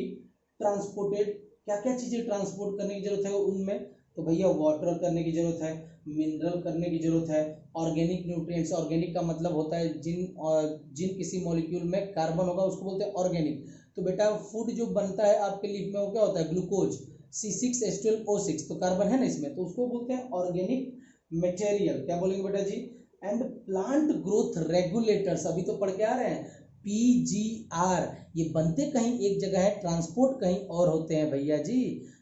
transported. क्या क्या चीजें ट्रांसपोर्ट करने की जरूरत है उनमें? तो भैया वाटर करने की जरूरत है, मिनरल करने की जरूरत है, ऑर्गेनिक न्यूट्रिएंट्स। ऑर्गेनिक का मतलब होता है जिन किसी मॉलिक्यूल में कार्बन होगा उसको बोलते हैं ऑर्गेनिक। तो बेटा फूड जो बनता है आपके लीफ में वो क्या होता है? ग्लूकोज, C6H12O6, तो कार्बन है ना इसमें, तो उसको बोलते हैं ऑर्गेनिक मटेरियल। क्या बोलेंगे बेटा जी? एंड प्लांट ग्रोथ रेगुलेटर्स, अभी तो पढ़ के आ रहे हैं, PGR, ये बनते कहीं एक जगह है, ट्रांसपोर्ट कहीं और होते हैं भैया जी।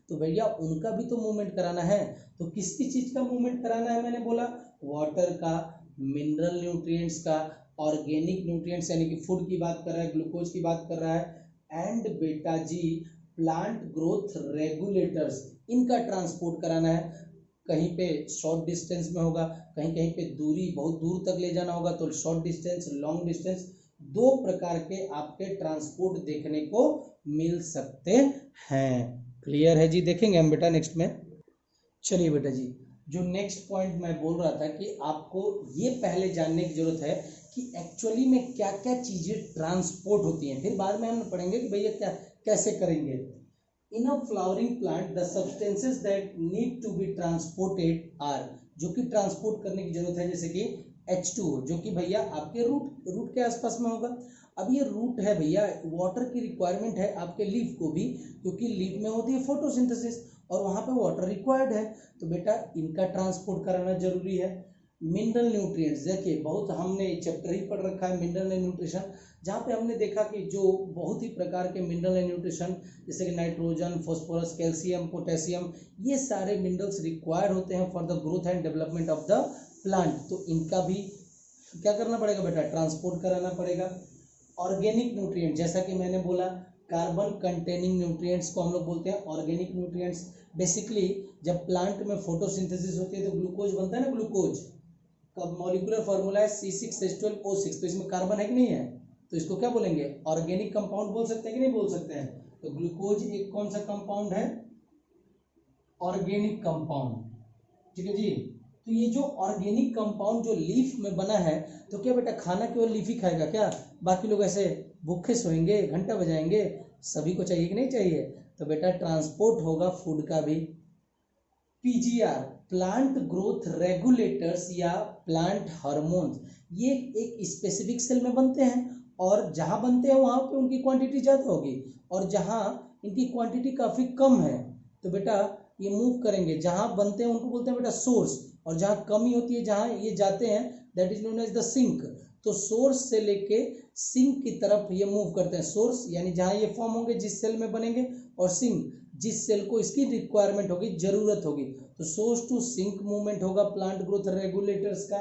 तो भैया उनका भी तो मूवमेंट कराना है। तो किसकी चीज का मूवमेंट कराना है? मैंने बोला वाटर का, मिनरल न्यूट्रिएंट्स का, ऑर्गेनिक न्यूट्रिएंट्स यानी कि फूड की बात कर रहा है, ग्लूकोज की बात कर रहा है, एंड बेटा जी प्लांट ग्रोथ रेगुलेटर्स, इनका ट्रांसपोर्ट कराना है। कहीं पे शॉर्ट डिस्टेंस में होगा, कहीं कहीं पे दूरी बहुत दूर तक ले जाना होगा, तो शॉर्ट डिस्टेंस, लॉन्ग डिस्टेंस, दो प्रकार के आपके ट्रांसपोर्ट देखने को मिल सकते हैं। क्लियर है जी? देखेंगे हम बेटा नेक्स्ट में। चलिए बेटा जी, जो नेक्स्ट पॉइंट मैं बोल रहा था कि आपको ये पहले जानने की जरूरत है कि एक्चुअली में क्या क्या चीजें ट्रांसपोर्ट होती हैं, फिर बाद में हम पढ़ेंगे कि भैया क्या कैसे करेंगे। In a flowering plant the substances that need to be transported are, जो कि ट्रांसपोर्ट करने की जरूरत है, जैसे कि H2O, जो कि भैया आपके रूट के आसपास में होगा। अब ये रूट है भैया, वाटर की रिक्वायरमेंट है आपके लीफ को भी, क्योंकि लीफ में होती है फोटोसिंथेसिस और वहां पे वाटर रिक्वायर्ड है, तो बेटा इनका ट्रांसपोर्ट कराना जरूरी है। मिनरल न्यूट्रिएंट्स, देखिए बहुत हमने चैप्टर ही पढ़ रखा है मिनरल एंड न्यूट्रिशन, जहाँ पे हमने देखा कि जो बहुत ही प्रकार के मिनरल एंड न्यूट्रिशन, जैसे कि नाइट्रोजन, फॉस्फोरस, कैल्शियम, पोटेशियम, ये सारे मिनरल्स रिक्वायर्ड होते हैं for the growth and development of the plant. तो इनका भी क्या करना पड़ेगा बेटा? ट्रांसपोर्ट कराना पड़ेगा। ऑर्गेनिक न्यूट्रिएंट, जैसा कि मैंने बोला कार्बन कंटेनिंग न्यूट्रिएंट्स को हम लोग बोलते हैं ऑर्गेनिक न्यूट्रिएंट्स। बेसिकली जब प्लांट में फोटोसिंथेसिस होती है तो ग्लूकोज बनता है ना, ग्लूकोज का मॉलिक्यूलर फॉर्मूला है C6H12O6, तो इसमें कार्बन है कि नहीं है? तो इसको क्या बोलेंगे? ऑर्गेनिक कंपाउंड बोल सकते हैं कि नहीं बोल सकते हैं? तो ग्लूकोज एक कौन सा कंपाउंड है? ऑर्गेनिक कंपाउंड, ठीक है जी। तो ये जो ऑर्गेनिक कंपाउंड जो लीफ में बना है, तो क्या बेटा खाना केवल लीफ ही खाएगा क्या? बाकी लोग ऐसे भूखे सोएंगे, घंटा बजाएंगे? सभी को चाहिए कि नहीं चाहिए? तो बेटा ट्रांसपोर्ट होगा फूड का भी, पीजीआर, प्लांट ग्रोथ रेगुलेटर्स या प्लांट हार्मोन्स, ये एक स्पेसिफिक सेल में बनते हैं और जहां बनते हैं वहां पे उनकी क्वांटिटी ज्यादा होगी और जहां इनकी क्वांटिटी काफी कम है तो बेटा ये मूव करेंगे। जहां बनते हैं उनको बोलते हैं बेटा सोर्स, और जहां कमी होती है जहां ये जाते हैं that is known as the sink. तो सोर्स से लेके सिंक की तरफ ये मूव करते हैं। सोर्स यानी जहां ये फॉर्म होंगे जिस सेल में बनेंगे, और सिंक जिस सेल को इसकी रिक्वायरमेंट होगी, जरूरत होगी। तो सोर्स टू सिंक मूवमेंट होगा प्लांट ग्रोथ रेगुलेटर्स का।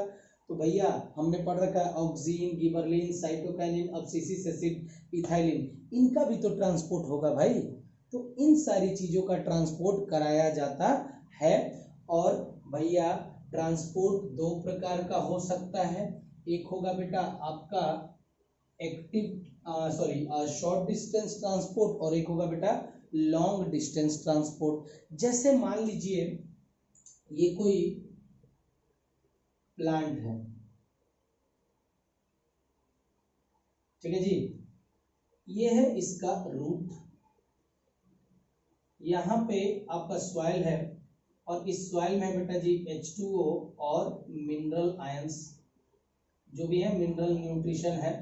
तो भैया हमने पढ़ रखा है auxin, gibberellin, cytokinin, abscisic acid, ethylene, इनका भी तो ट्रांसपोर्ट होगा भाई। तो इन सारी चीजों का ट्रांसपोर्ट कराया जाता है। और भैया ट्रांसपोर्ट दो प्रकार का हो सकता है, एक होगा बेटा आपका शॉर्ट डिस्टेंस ट्रांसपोर्ट और एक होगा बेटा लॉन्ग डिस्टेंस ट्रांसपोर्ट। जैसे मान लीजिए ये कोई प्लांट है, ठीक है जी, ये है इसका रूट, यहाँ पे आपका सॉइल है और इस सॉइल में बेटा जी H2O और मिनरल आयंस, जो भी है मिनरल न्यूट्रिशन है,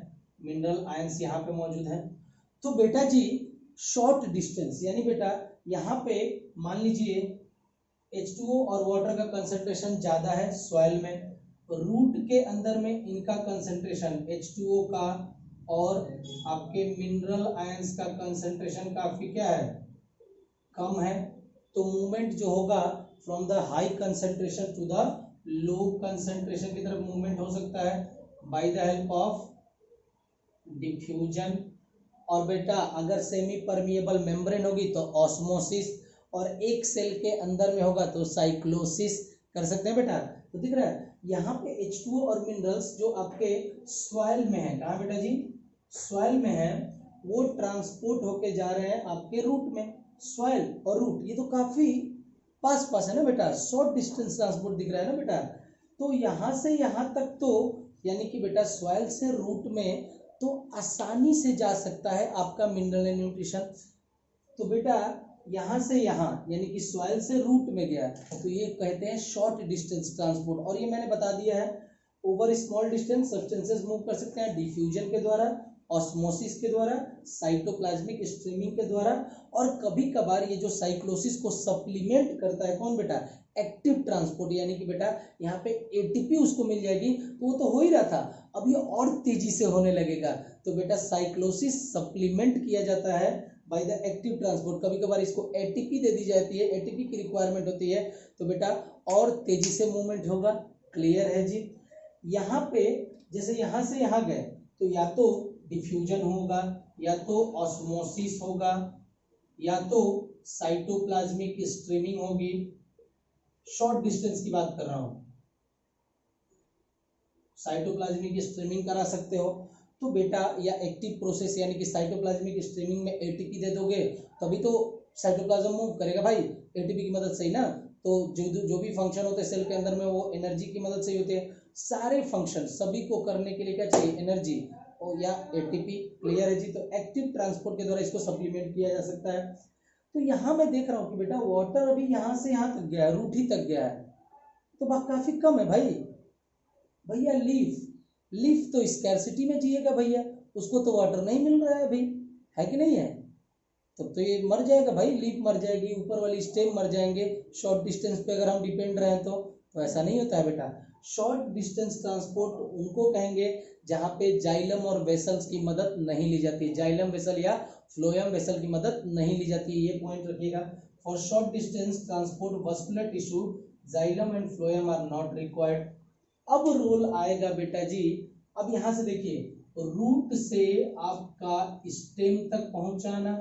मिनरल आयंस यहाँ पे मौजूद है। तो बेटा जी शॉर्ट डिस्टेंस यानी बेटा यहाँ पे मान लीजिए H2O और वाटर का कंसंट्रेशन ज्यादा है सॉइल में, रूट के अंदर में इनका कंसंट्रेशन H2O का और आपके मिनरल आयंस का कंसंट्रेशन काफी क्या है, कम है। तो मूवमेंट जो होगा from the high concentration to the low concentration की तरफ मूवमेंट हो सकता है by the help of diffusion. और बेटा अगर सेमी परमिएबल मेम्ब्रेन होगी तो ऑस्मोसिस, और एक सेल के अंदर में होगा तो साइक्लोसिस कर सकते हैं बेटा। तो दिख रहा है यहाँ पे H2O और मिनरल्स जो आपके सॉइल में है, कहाँ बेटा जी सॉइल में है, वो ट्रांसपोर्ट होके जा रहे हैं आपके रूट में। सॉइल और रूट ये तो काफी पास पास है ना बेटा, शॉर्ट डिस्टेंस ट्रांसपोर्ट दिख रहा है ना बेटा। तो यहाँ से यहाँ तक तो यानी कि बेटा सॉइल से रूट में तो आसानी से जा सकता है आपका मिनरल एंड न्यूट्रिशन। तो बेटा यहाँ से यहाँ यानी कि सॉइल से रूट में गया तो ये कहते हैं शॉर्ट डिस्टेंस ट्रांसपोर्ट। और ये मैंने बता दिया है over small distance substances move कर सकते हैं डिफ्यूजन के द्वारा, ऑस्मोसिस के द्वारा, साइटोप्लाज्मिक स्ट्रीमिंग के द्वारा, और कभी कभार ये जो साइक्लोसिस को सप्लीमेंट करता है कौन बेटा, एक्टिव ट्रांसपोर्ट, यानी कि बेटा यहाँ पे एटीपी उसको मिल जाएगी। तो वो तो हो ही रहा था, अब ये और तेजी से होने लगेगा। तो बेटा साइक्लोसिस सप्लीमेंट किया जाता है बाय द एक्टिव ट्रांसपोर्ट। कभी कभार इसको एटीपी दे दी जाती है, एटीपी की रिक्वायरमेंट होती है, तो बेटा और तेजी से मूवमेंट होगा। क्लियर है जी। यहाँ पे जैसे यहाँ से यहाँ गए तो या तो डिफ्यूजन होगा, या तो ऑस्मोसिस होगा, या तो साइटोप्लाज्मिक स्ट्रीमिंग होगी। शॉर्ट डिस्टेंस की बात कर रहा हूं, साइटोप्लाज्मिक स्ट्रीमिंग करा सकते हो तो बेटा, या एक्टिव प्रोसेस यानी कि साइटोप्लाज्मिक स्ट्रीमिंग में एटीपी दे दोगे तभी तो साइटोप्लाज्म मूव करेगा भाई, एटीपी की मदद से ही ना। तो जो भी फंक्शन होते हैं सेल के अंदर में वो एनर्जी की मदद से ही होते हैं। सारे फंक्शन सभी को करने के लिए क्या चाहिए, एनर्जी और या एटीपी। क्लियर है जी। तो एक्टिव ट्रांसपोर्ट के द्वारा इसको सप्लीमेंट किया जा सकता है। तो यहाँ मैं देख रहा हूँ कि बेटा वाटर अभी यहाँ से यहाँ तक गया है, रूट ही तक गया है, तो बात काफी कम है भाई। भैया लीफ तो स्कैर्सिटी में जिएगा भैया, उसको तो वाटर नहीं मिल रहा है अभी, है कि नहीं है, तब तो ये मर जाएगा भाई, लीफ मर जाएगी, ऊपर वाली स्टेम मर जाएंगे शॉर्ट डिस्टेंस पे अगर हम डिपेंड रहे तो ऐसा नहीं होता है बेटा। शॉर्ट डिस्टेंस ट्रांसपोर्ट उनको कहेंगे जहां पे जाइलम और वेसल्स की मदद नहीं ली जाती, जाइलम वेसल या फ्लोएम वेसल की मदद नहीं ली जाती, ये पॉइंट रखिएगा। For short distance transport vascular tissue xylem and phloem are not required. अब रोल आएगा बेटा जी, अब यहां से देखिए, रूट से आपका स्टेम तक पहुंचाना,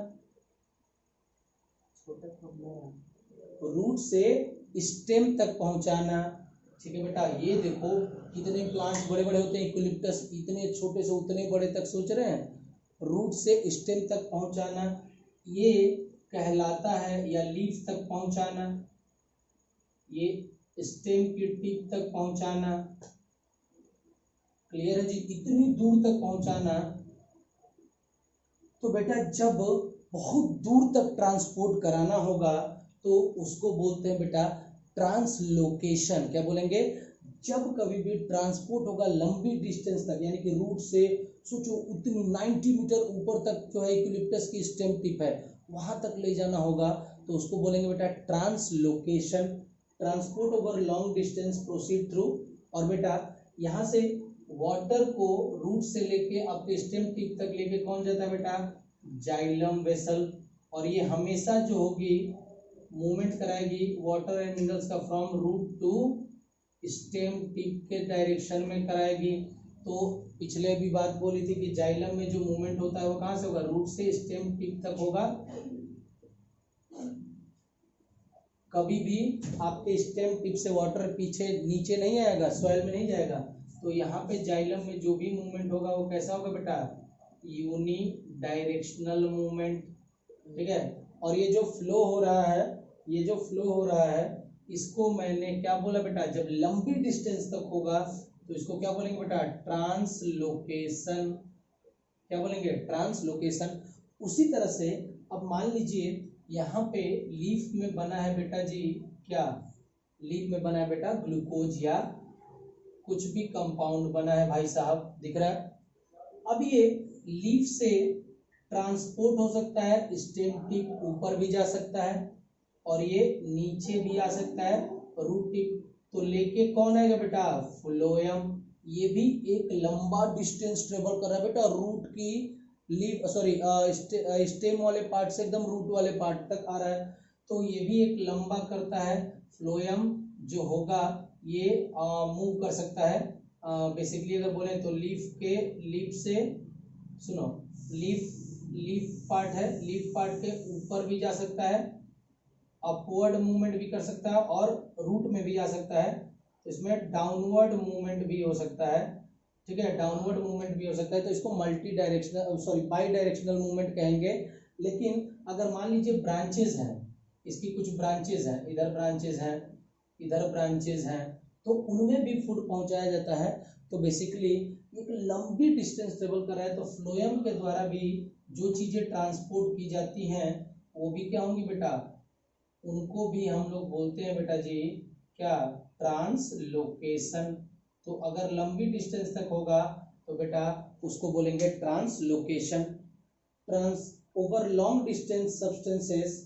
रूट से स्टेम तक पहुंचाना, ठीक है बेटा। ये देखो कितने प्लांट्स बड़े बड़े होते हैं, यूकेलिप्टस इतने छोटे से उतने बड़े तक, सोच रहे हैं, रूट से स्टेम तक पहुंचाना ये कहलाता है, या लीफ तक पहुंचाना, ये स्टेम की टिप तक पहुंचाना। क्लियर है जी, इतनी दूर तक पहुंचाना। तो बेटा जब बहुत दूर तक ट्रांसपोर्ट कराना होगा तो उसको बोलते हैं बेटा ट्रांसलोकेशन। क्या बोलेंगे? जब कभी भी ट्रांसपोर्ट होगा लंबी डिस्टेंस तक, यानी कि रूट से सोचो उतनी 90 मीटर ऊपर तक जो है यूकलिप्टस की स्टेम टिप है वहां तक ले जाना होगा, तो उसको बोलेंगे बेटा translocation. Transport over long distance proceed through, और बेटा यहाँ से वाटर को रूट से लेके आपके स्टेम टिप तक लेके कौन जाता है बेटा? Xylem vessel. और ये हमेशा जो होगी मूवमेंट कराएगी वाटर एंड मिनरल्स का from root to stem tip के डायरेक्शन में कराएगी। तो पिछले भी बात बोली थी कि जाइलम में जो मूवमेंट होता है वो कहाँ से होगा? रूट से स्टेम टिप तक होगा। कभी भी आपके स्टेम टिप से वाटर पीछे नीचे नहीं आएगा, सॉइल में नहीं जाएगा। तो यहाँ पे जाइलम में जो भी मूवमेंट होगा वो कैसा होगा बेटा? Unidirectional movement. ठीक है। और ये जो फ्लो हो रहा है, ये जो फ्लो हो रहा है इसको मैंने क्या बोला बेटा? जब लंबी डिस्टेंस तक होगा तो इसको क्या बोलेंगे बेटा? ट्रांसलोकेशन। क्या बोलेंगे? ट्रांसलोकेशन। उसी तरह से अब मान लीजिए यहाँ पे लीफ में बना है बेटा जी, क्या लीफ में बना है बेटा? ग्लूकोज या कुछ भी कंपाउंड बना है भाई साहब, दिख रहा है। अब ये लीफ से ट्रांसपोर्ट हो सकता है, स्टेम टिप ऊपर भी जा सकता है और ये नीचे भी आ सकता है रूट टिप। तो लेके कौन आएगा बेटा? फ्लोएम। ये भी एक लंबा डिस्टेंस ट्रेवल कर रहा है बेटा, रूट की लीफ स्टेम वाले पार्ट से एकदम रूट वाले पार्ट तक आ रहा है। तो ये भी एक लंबा करता है। फ्लोएम जो होगा ये मूव कर सकता है। बेसिकली अगर बोले तो लीफ से सुनो, लीफ पार्ट है, लीफ पार्ट के ऊपर भी जा सकता है, अपवर्ड मूवमेंट भी कर सकता है और रूट में भी आ सकता है। तो इसमें डाउनवर्ड मूवमेंट भी हो सकता है। ठीक है, डाउनवर्ड मूवमेंट भी हो सकता है। तो इसको बाई डायरेक्शनल मूवमेंट कहेंगे। लेकिन अगर मान लीजिए ब्रांचेस हैं, इसकी कुछ ब्रांचेस हैं, इधर ब्रांचेस हैं, इधर ब्रांचेस हैं, तो उनमें भी फूड पहुंचाया जाता है। तो बेसिकली एक लंबी डिस्टेंस ट्रेवल कर रहा है तो फ्लोएम के द्वारा भी जो चीजें ट्रांसपोर्ट की जाती हैं वो भी क्या होंगी बेटा? उनको भी हम लोग बोलते हैं बेटा जी क्या? ट्रांसलोकेशन। तो अगर लंबी डिस्टेंस तक होगा तो बेटा उसको बोलेंगे translocation. Over long distance substances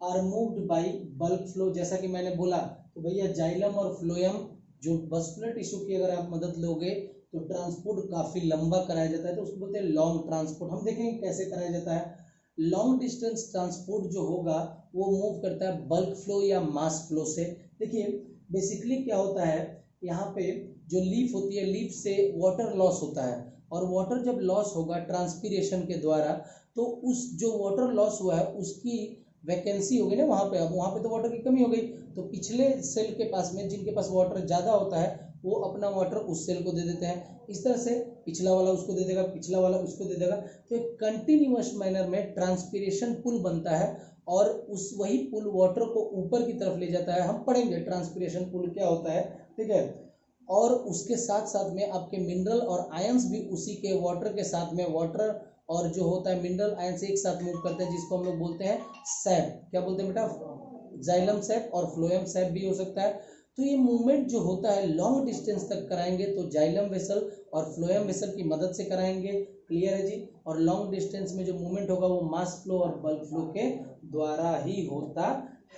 are moved by bulk flow. जैसा कि मैंने बोला तो भैया जाइलम और फ्लोएम जो मस्कुलर टिश्यू की अगर आप मदद लोगे तो ट्रांसपोर्ट काफी लंबा कराया जाता है, तो उसको बोलते हैं लॉन्ग ट्रांसपोर्ट। हम देखेंगे कैसे कराया जाता है। लॉन्ग डिस्टेंस ट्रांसपोर्ट जो होगा वो मूव करता है बल्क फ्लो या मास फ्लो से। देखिए बेसिकली क्या होता है, यहाँ पे जो लीफ होती है, लीफ से वाटर लॉस होता है और वाटर जब लॉस होगा ट्रांसपीरेशन के द्वारा तो उस जो वाटर लॉस हुआ है उसकी वैकेंसी हो गई ना वहाँ पे। अब वहाँ पे तो वाटर की कमी हो गई, तो पिछले सेल के पास में जिनके पास वाटर ज़्यादा होता है वो अपना वाटर उस सेल को दे देते हैं। इस तरह से पिछला वाला उसको दे देगा, पिछला वाला उसको दे देगा। तो एक कंटिन्यूअस मैनर में ट्रांसपीरेशन पुल बनता है और उस वही पुल वाटर को ऊपर की तरफ ले जाता है। हम पढ़ेंगे ट्रांसपीरेशन पुल क्या होता है, ठीक है। और उसके साथ साथ में आपके मिनरल और आयंस भी उसी के वाटर के साथ में, वाटर और जो होता है मिनरल आयंस एक साथ मूव करते हैं, जिसको हम लोग बोलते हैं सैप। क्या बोलते हैं बेटा? जाइलम सैप और फ्लोएम सैप भी हो सकता है। तो ये मूवमेंट जो होता है लॉन्ग डिस्टेंस तक कराएंगे तो जाइलम वेसल और फ्लोएम वेसल की मदद से कराएंगे। क्लियर है जी। और लॉन्ग डिस्टेंस में जो मूवमेंट होगा वो मास फ्लो और बल्क फ्लो के द्वारा ही होता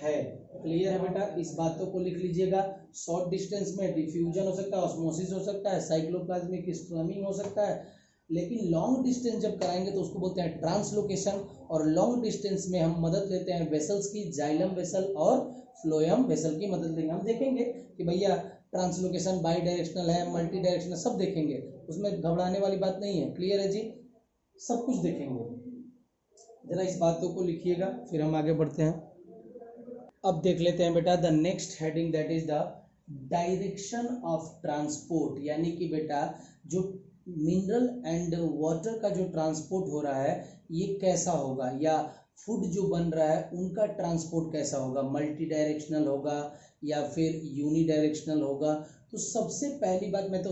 है। क्लियर है बेटा? इस बातों को लिख लीजिएगा। शॉर्ट डिस्टेंस में डिफ्यूजन हो सकता है, ऑस्मोसिस हो सकता है, साइक्लोप्लाज्मिक स्ट्रमिंग हो सकता है। लेकिन लॉन्ग डिस्टेंस जब कराएंगे तो उसको बोलते हैं ट्रांसलोकेशन। और लॉन्ग डिस्टेंस में हम मदद लेते हैं वेसल्स की, जाइलम वेसल और फ्लोएम वेसल की मदद लेंगे। हम देखेंगे कि भैया ट्रांसलोकेशन बाई डायरेक्शनल है, मल्टी डायरेक्शनल, सब देखेंगे, उसमें घबराने वाली बात नहीं है। क्लियर है जी? सब कुछ देखेंगे। जरा इस बातों को लिखिएगा फिर हम आगे बढ़ते हैं। अब देख लेते हैं बेटा the next heading, that is the direction of transport. यानी कि बेटा जो मिनरल एंड वाटर का जो ट्रांसपोर्ट हो रहा है ये कैसा होगा, या फूड जो बन रहा है उनका ट्रांसपोर्ट कैसा होगा, मल्टी डायरेक्शनल होगा या फिर यूनी डायरेक्शनल होगा। तो सबसे पहली बात मैं तो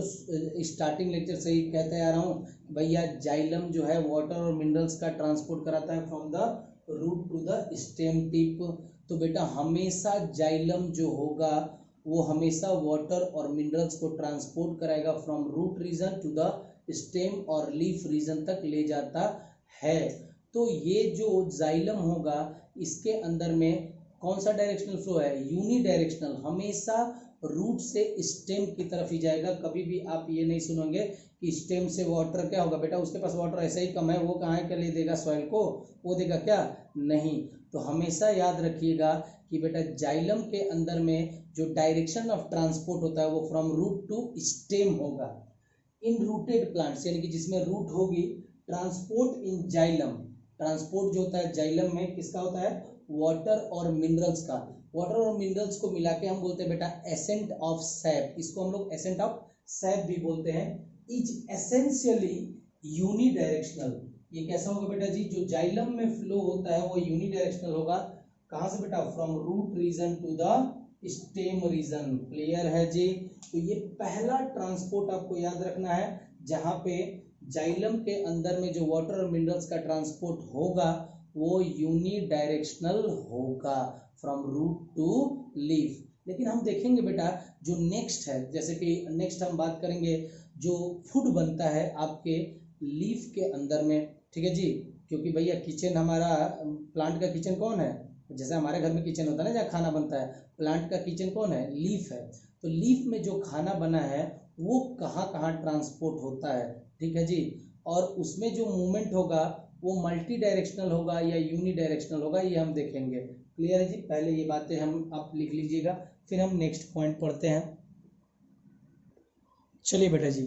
स्टार्टिंग लेक्चर से ही कहते आ रहा हूँ भैया जाइलम जो है वाटर और मिनरल्स का ट्रांसपोर्ट कराता है from the root to the stem tip. तो बेटा हमेशा जाइलम जो होगा वो हमेशा वाटर और मिनरल्स को ट्रांसपोर्ट कराएगा from root region to the stem और लीफ रीजन तक ले जाता है। तो ये जो जाइलम होगा इसके अंदर में कौन सा डायरेक्शनल फ्लो है, यूनी डायरेक्शनल, हमेशा रूट से स्टेम की तरफ ही जाएगा। कभी भी आप ये नहीं सुनेंगे कि स्टेम से वाटर क्या होगा, बेटा उसके पास वाटर ऐसे ही कम है, वो कहाँ के लिए देगा सॉइल को, वो देगा क्या, नहीं। तो हमेशा याद रखिएगा कि बेटा जाइलम के अंदर में जो डायरेक्शन ऑफ ट्रांसपोर्ट होता है वो फ्रॉम रूट टू स्टेम होगा। इन रूटेड प्लांट्स यानी कि जिसमें रूट होगी, ट्रांसपोर्ट इन जाइलम, ट्रांसपोर्ट जो होता है जाइलम में किसका होता है, वाटर और मिनरल्स का। वाटर और मिनरल्स को मिला के हम बोलते हैं बेटा एसेंट ऑफ सैप, इसको हम लोग एसेंट ऑफ सैप भी बोलते हैं। इज एसेंशियली यूनी डायरेक्शनल, ये कैसा होगा बेटा जी, जो जाइलम में फ्लो होता है वो यूनी डायरेक्शनल होगा। कहाँ से बेटा, from root region to the stem region. Clear है जी। तो ये पहला ट्रांसपोर्ट आपको याद रखना है, जहां पे जाइलम के अंदर में जो वाटर और मिनरल्स का ट्रांसपोर्ट होगा वो यूनी डायरेक्शनल होगा फ्रॉम रूट टू लीफ। लेकिन हम देखेंगे बेटा जो नेक्स्ट है, जैसे कि नेक्स्ट हम बात करेंगे जो फूड बनता है आपके लीफ के अंदर में, ठीक है जी। क्योंकि भैया किचन हमारा, प्लांट का किचन कौन है, जैसे हमारे घर में किचन होता है ना जहाँ खाना बनता है, प्लांट का किचन कौन है, लीफ है। तो लीफ में जो खाना बना है वो कहाँ कहाँ ट्रांसपोर्ट होता है, ठीक है जी। और उसमें जो मूवमेंट होगा वो मल्टी डायरेक्शनल होगा या यूनी डायरेक्शनल होगा, ये हम देखेंगे। क्लियर है जी। पहले ये बातें हम आप लिख लीजिएगा, फिर हम नेक्स्ट पॉइंट पढ़ते हैं। चलिए बेटा जी,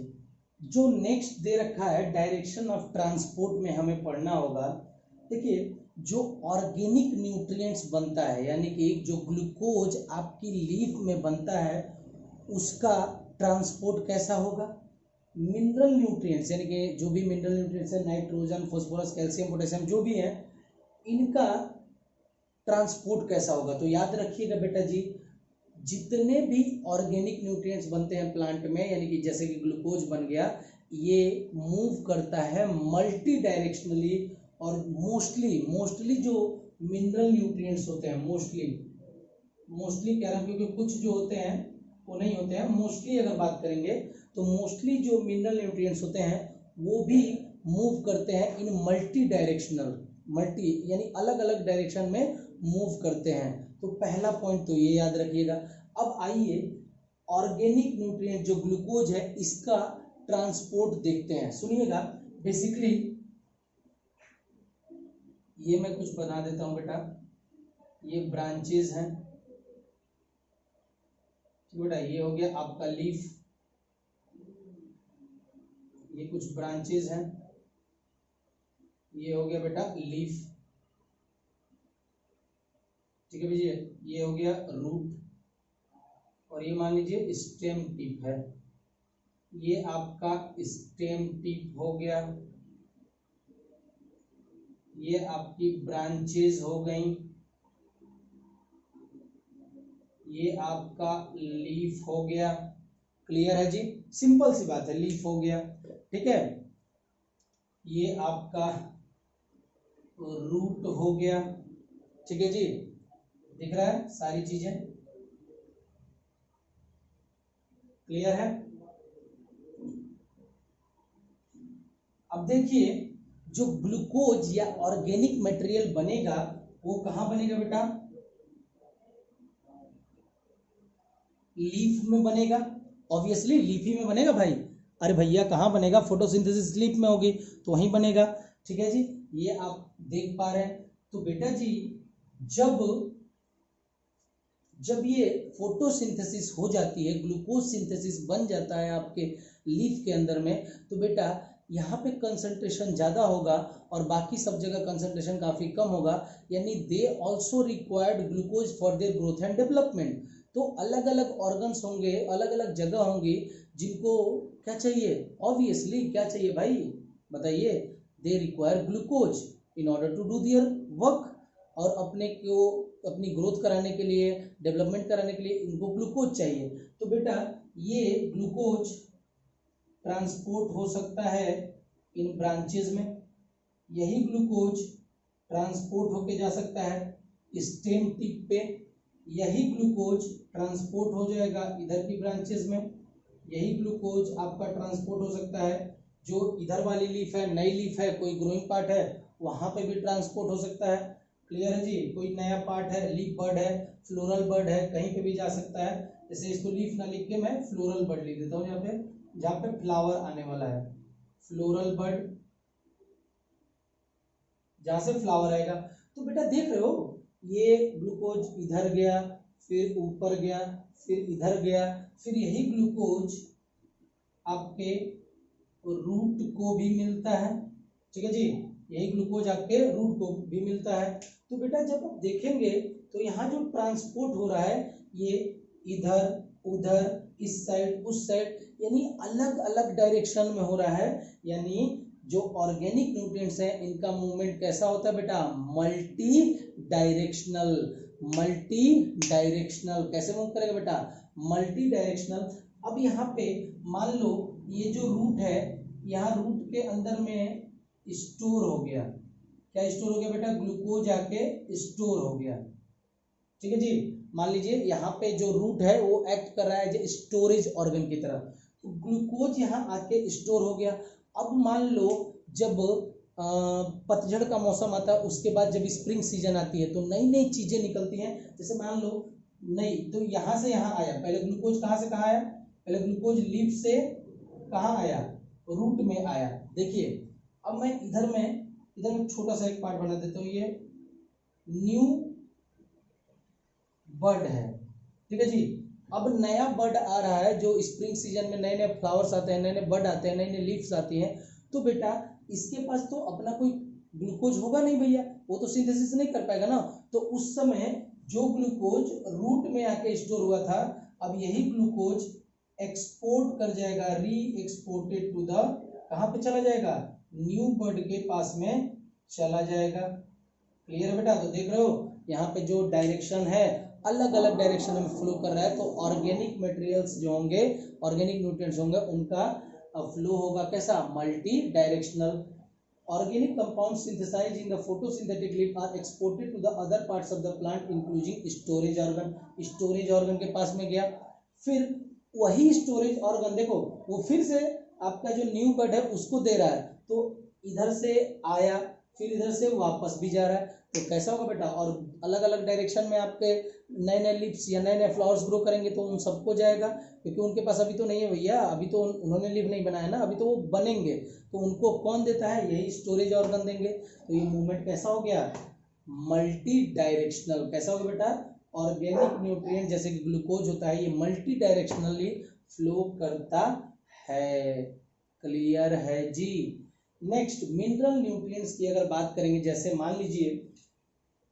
जो नेक्स्ट दे रखा है डायरेक्शन ऑफ ट्रांसपोर्ट में हमें पढ़ना होगा। देखिए जो ऑर्गेनिक न्यूट्रिएंट्स बनता है यानी कि जो ग्लूकोज आपकी लीफ में बनता है उसका ट्रांसपोर्ट कैसा होगा, मिनरल न्यूट्रिएंट्स यानी कि जो भी मिनरल न्यूट्रिएंट्स है, नाइट्रोजन, फास्फोरस, कैल्शियम, पोटेशियम जो भी है, इनका ट्रांसपोर्ट कैसा होगा। तो याद रखिएगा बेटा जी, जितने भी ऑर्गेनिक न्यूट्रिएंट्स बनते हैं प्लांट में, यानी कि जैसे कि ग्लूकोज बन गया, ये मूव करता है मल्टी डायरेक्शनली। और मोस्टली जो मिनरल न्यूट्रिएंट्स होते हैं, मोस्टली कह रहा हूँ क्योंकि कुछ जो होते हैं वो नहीं होते हैं, मोस्टली अगर बात करेंगे तो मोस्टली जो मिनरल न्यूट्रिएंट्स होते हैं वो भी मूव करते हैं इन मल्टी डायरेक्शनल, मल्टी यानी अलग अलग डायरेक्शन में मूव करते हैं। तो पहला पॉइंट तो ये याद रखिएगा। अब आइए ऑर्गेनिक न्यूट्रिएंट जो ग्लूकोज है इसका ट्रांसपोर्ट देखते हैं। सुनिएगा, बेसिकली ये मैं कुछ बना देता हूं बेटा, ये ब्रांचेस हैं बेटा, ये हो गया आपका लीफ, ये कुछ ब्रांचेस हैं, ये हो गया बेटा लीफ, ठीक है भैया, ये हो गया रूट, और ये मान लीजिए स्टेम टिप है, ये आपका स्टेम टिप हो गया, ये आपकी ब्रांचेस हो गई, ये आपका लीफ हो गया। क्लियर है जी, सिंपल सी बात है, लीफ हो गया, ठीक है। ये आपका रूट हो गया, ठीक है जी, दिख रहा है सारी चीजें, क्लियर है। अब देखिए जो ग्लूकोज या ऑर्गेनिक मटेरियल बनेगा वो कहां बनेगा बेटा, लीफ में बनेगा, ऑब्वियसली लीफ ही में बनेगा भाई। अरे भैया कहाँ बनेगा, फोटोसिंथेसिस लीफ में होगी तो वहीं बनेगा, ठीक है जी, ये आप देख पा रहे हैं। तो बेटा जी जब ये फोटोसिंथेसिस हो जाती है, ग्लूकोज सिंथेसिस बन जाता है आपके लीफ के अंदर में, तो बेटा यहाँ पे कंसंट्रेशन ज़्यादा होगा और बाकी सब जगह कंसंट्रेशन काफ़ी कम होगा, यानी they also required glucose for their growth and development. तो अलग अलग ऑर्गन्स होंगे, अलग अलग जगह होंगी जिनको क्या चाहिए, ऑब्वियसली क्या चाहिए भाई बताइए, they require glucose in order to do their work, और अपनी ग्रोथ कराने के लिए, डेवलपमेंट कराने के लिए इनको ग्लूकोज चाहिए। तो बेटा ये ग्लूकोज ट्रांसपोर्ट हो सकता है इन ब्रांचेज में, यही ग्लूकोज ट्रांसपोर्ट होके जा सकता है स्टेम टिप पे, यही ग्लूकोज ट्रांसपोर्ट हो जाएगा इधर की ब्रांचेस में, यही ग्लूकोज आपका ट्रांसपोर्ट हो सकता है जो इधर वाली लीफ है, नई लीफ है, कोई ग्रोइंग पार्ट है वहां पे भी ट्रांसपोर्ट हो सकता है। क्लियर है जी? कोई नया पार्ट है, लीफ बर्ड है, फ्लोरल बर्ड है, कहीं पे भी जा सकता है। जैसे इसको लीफ ना लिख के मैं फ्लोरल बर्ड लिख देता हूँ यहाँ पे, जहाँ पे फ्लावर आने वाला है, फ्लोरल बर्ड, जहां से फ्लावर आएगा। तो बेटा देख रहे हो ये ग्लूकोज इधर गया, फिर ऊपर गया, फिर इधर गया, फिर यही ग्लूकोज आपके रूट को भी मिलता है। ठीक है जी, यही ग्लूकोज आपके रूट को भी मिलता है। तो बेटा जब आप देखेंगे तो यहाँ जो ट्रांसपोर्ट हो रहा है ये इधर उधर, इस साइड उस साइड, यानी अलग अलग डायरेक्शन में हो रहा है। यानी जो ऑर्गेनिक न्यूट्रिएंट्स हैं इनका मूवमेंट कैसा होता है बेटा? Multi directional. मल्टी डायरेक्शनल कैसे मूव करेगा बेटा? Multi directional. अब यहाँ पे मान लो ये जो रूट है, यहाँ रूट के अंदर में स्टोर हो गया, क्या स्टोर हो गया बेटा? ग्लूकोज आके स्टोर हो गया। ठीक है जी, मान लीजिए यहाँ पे जो रूट है वो एक्ट कर रहा है जो स्टोरेज ऑर्गन की तरह, तो ग्लूकोज यहाँ आके स्टोर हो गया। अब मान लो जब पतझड़ का मौसम आता है, उसके बाद जब स्प्रिंग सीजन आती है तो नई नई चीजें निकलती हैं। जैसे मान लो नहीं तो यहाँ से यहाँ आया, पहले ग्लूकोज कहाँ से कहाँ आया? पहले ग्लूकोज लीफ से कहाँ आया? रूट में आया। देखिए अब मैं इधर में छोटा सा एक पार्ट बना देता हूँ, ये न्यू बर्ड है। ठीक है जी, अब नया बर्ड आ रहा है, जो स्प्रिंग सीजन में नए नए फ्लावर्स आते हैं, नए नए बर्ड आते हैं, नई नई लीव्स आती हैं। तो बेटा इसके पास तो अपना कोई ग्लूकोज होगा नहीं भैया, वो तो सिंथेसिस नहीं कर पाएगा ना। तो उस समय जो ग्लूकोज रूट में आके स्टोर हुआ था, अब यही ग्लूकोज एक्सपोर्ट कर जाएगा, री एक्सपोर्टेड टू द, कहाँ पे चला जाएगा? न्यू बर्ड के पास में चला जाएगा। क्लियर है बेटा? तो देख रहे हो यहाँ पे जो डायरेक्शन है अलग अलग डायरेक्शन में फ्लो कर रहा है। तो ऑर्गेनिक मटेरियल्स जो होंगे, ऑर्गेनिक न्यूट्रिएंट्स होंगे, उनका फ्लो होगा कैसा? Multi directional. Organic compounds synthesized in the photosynthetic leaf are exported to the other parts of the plant including storage organ। storage organ के पास में गया, फिर वही storage organ देखो वो फिर से आपका जो न्यू बर्ड है उसको दे रहा है, तो इधर से आया फिर इधर से वापस भी जा रहा है। तो कैसा होगा बेटा? और अलग अलग डायरेक्शन में आपके नए नए लीव्स या नए नए फ्लावर्स ग्रो करेंगे तो उन सबको जाएगा, क्योंकि उनके पास अभी तो नहीं है भैया, अभी तो उन्होंने लीव नहीं बनाया ना, अभी तो वो बनेंगे। तो उनको कौन देता है? यही स्टोरेज ऑर्गन देंगे। तो ये मूवमेंट कैसा हो गया? Multi directional. कैसा होगा बेटा? ऑर्गेनिक न्यूट्रिएंट जैसे कि ग्लूकोज होता है, ये मल्टी डायरेक्शनली फ्लो करता है। क्लियर है जी? नेक्स्ट मिनरल न्यूट्रिएंट्स की अगर बात करेंगे, जैसे मान लीजिए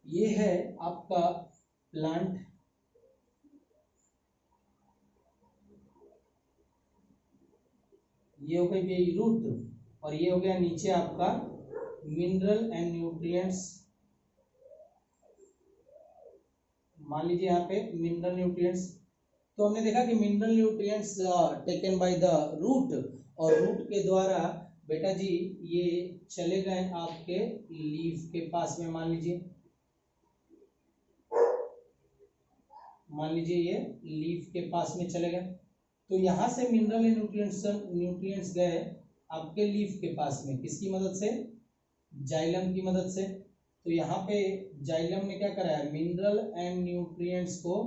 ये है आपका प्लांट, ये हो गया ये रूट, और ये हो गया नीचे आपका मिनरल एंड न्यूट्रिएंट्स। मान लीजिए यहाँ पे मिनरल न्यूट्रिएंट्स, तो हमने देखा कि mineral nutrients taken by the root, और रूट के द्वारा बेटा जी ये चले गए आपके लीफ के पास में। मान लीजिए ये लीफ के पास में चले गए, तो यहाँ से मिनरल न्यूट्रिएंट्स गए आपके लीफ के पास में, किसकी मदद से? जाइलम की मदद से। तो यहाँ पे जाइलम ने क्या करा है? मिनरल एंड न्यूट्रिएंट्स को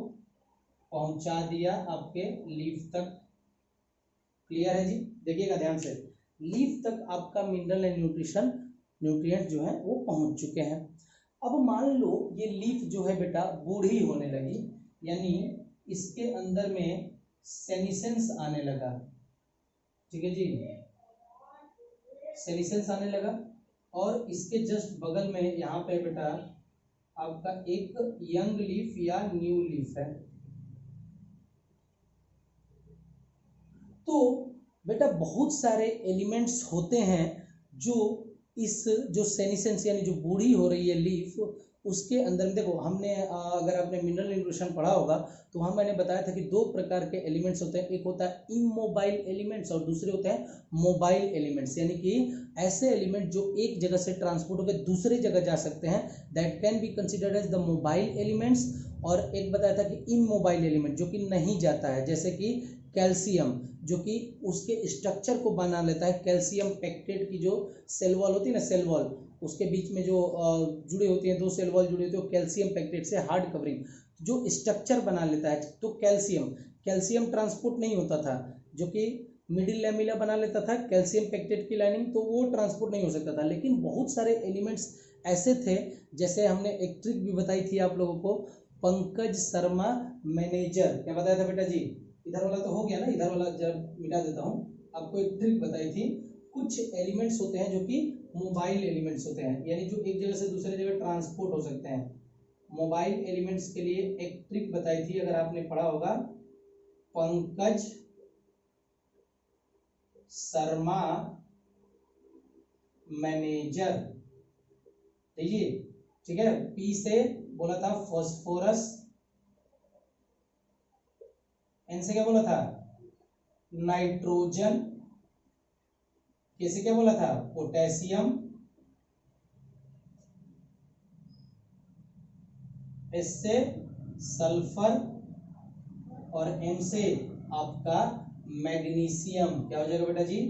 पहुंचा दिया आपके लीफ तक। क्लियर है जी? देखिएगा ध्यान से, लीफ तक आपका मिनरल एंड न्यूट्रिएंट जो है वो पहुंच चुके हैं। अब मान लो ये लीफ जो है बेटा बूढ़ी होने लगी, यानी इसके अंदर में सेनिसेंस आने लगा। ठीक है जी, सेनिसेंस आने लगा, और इसके जस्ट बगल में यहाँ पे बेटा आपका एक यंग लीफ या न्यू लीफ है। तो बेटा बहुत सारे एलिमेंट्स होते हैं जो इस जो सेनिसेंस यानी जो बूढ़ी हो रही है लीफ, उसके अंदर में देखो हमने अगर आपने मिनरल न्यूट्रिशन पढ़ा होगा तो वहाँ मैंने बताया था कि दो प्रकार के एलिमेंट्स होते हैं, एक होता है इमोबाइल एलिमेंट्स और दूसरे होते हैं मोबाइल एलिमेंट्स, यानी कि ऐसे एलिमेंट जो एक जगह से ट्रांसपोर्ट होकर दूसरे जगह जा सकते हैं, that can be considered as the mobile elements. और एक बताया था कि इमोबाइल एलिमेंट जो कि नहीं जाता है, जैसे कि कैल्शियम जो कि उसके स्ट्रक्चर को बना लेता है, कैल्शियम पेक्टेट की जो सेल वॉल होती है ना, सेल वॉल उसके बीच में जो जुड़े होती हैं, दो सेल वॉल जुड़े होते हैं, कैल्शियम पेक्टेट से हार्ड कवरिंग जो स्ट्रक्चर बना लेता है। तो कैल्शियम ट्रांसपोर्ट नहीं होता था, जो कि मिडिल लैमिला बना लेता था कैल्शियम पेक्टेट की लाइनिंग, तो वो ट्रांसपोर्ट नहीं हो सकता था। लेकिन बहुत सारे एलिमेंट्स ऐसे थे, जैसे हमने एक ट्रिक भी बताई थी आप लोगों को, पंकज शर्मा मैनेजर, क्या बताया था बेटा जी, इधर वाला तो हो गया ना, इधर वाला जब मिटा देता हूँ, आपको एक ट्रिक बताई थी। कुछ एलिमेंट्स होते हैं जो कि मोबाइल एलिमेंट्स होते हैं, यानी जो एक जगह से दूसरे जगह ट्रांसपोर्ट हो सकते हैं। मोबाइल एलिमेंट्स के लिए एक ट्रिक बताई थी, अगर आपने पढ़ा होगा, पंकज शर्मा मैनेजर, देखिए ठीक है। पी से बोला था फास्फोरस, एन से क्या बोला था नाइट्रोजन, के से क्या बोला था पोटेशियम, एस से सल्फर और एम से आपका मैग्नीशियम। क्या हो जाएगा बेटा जी,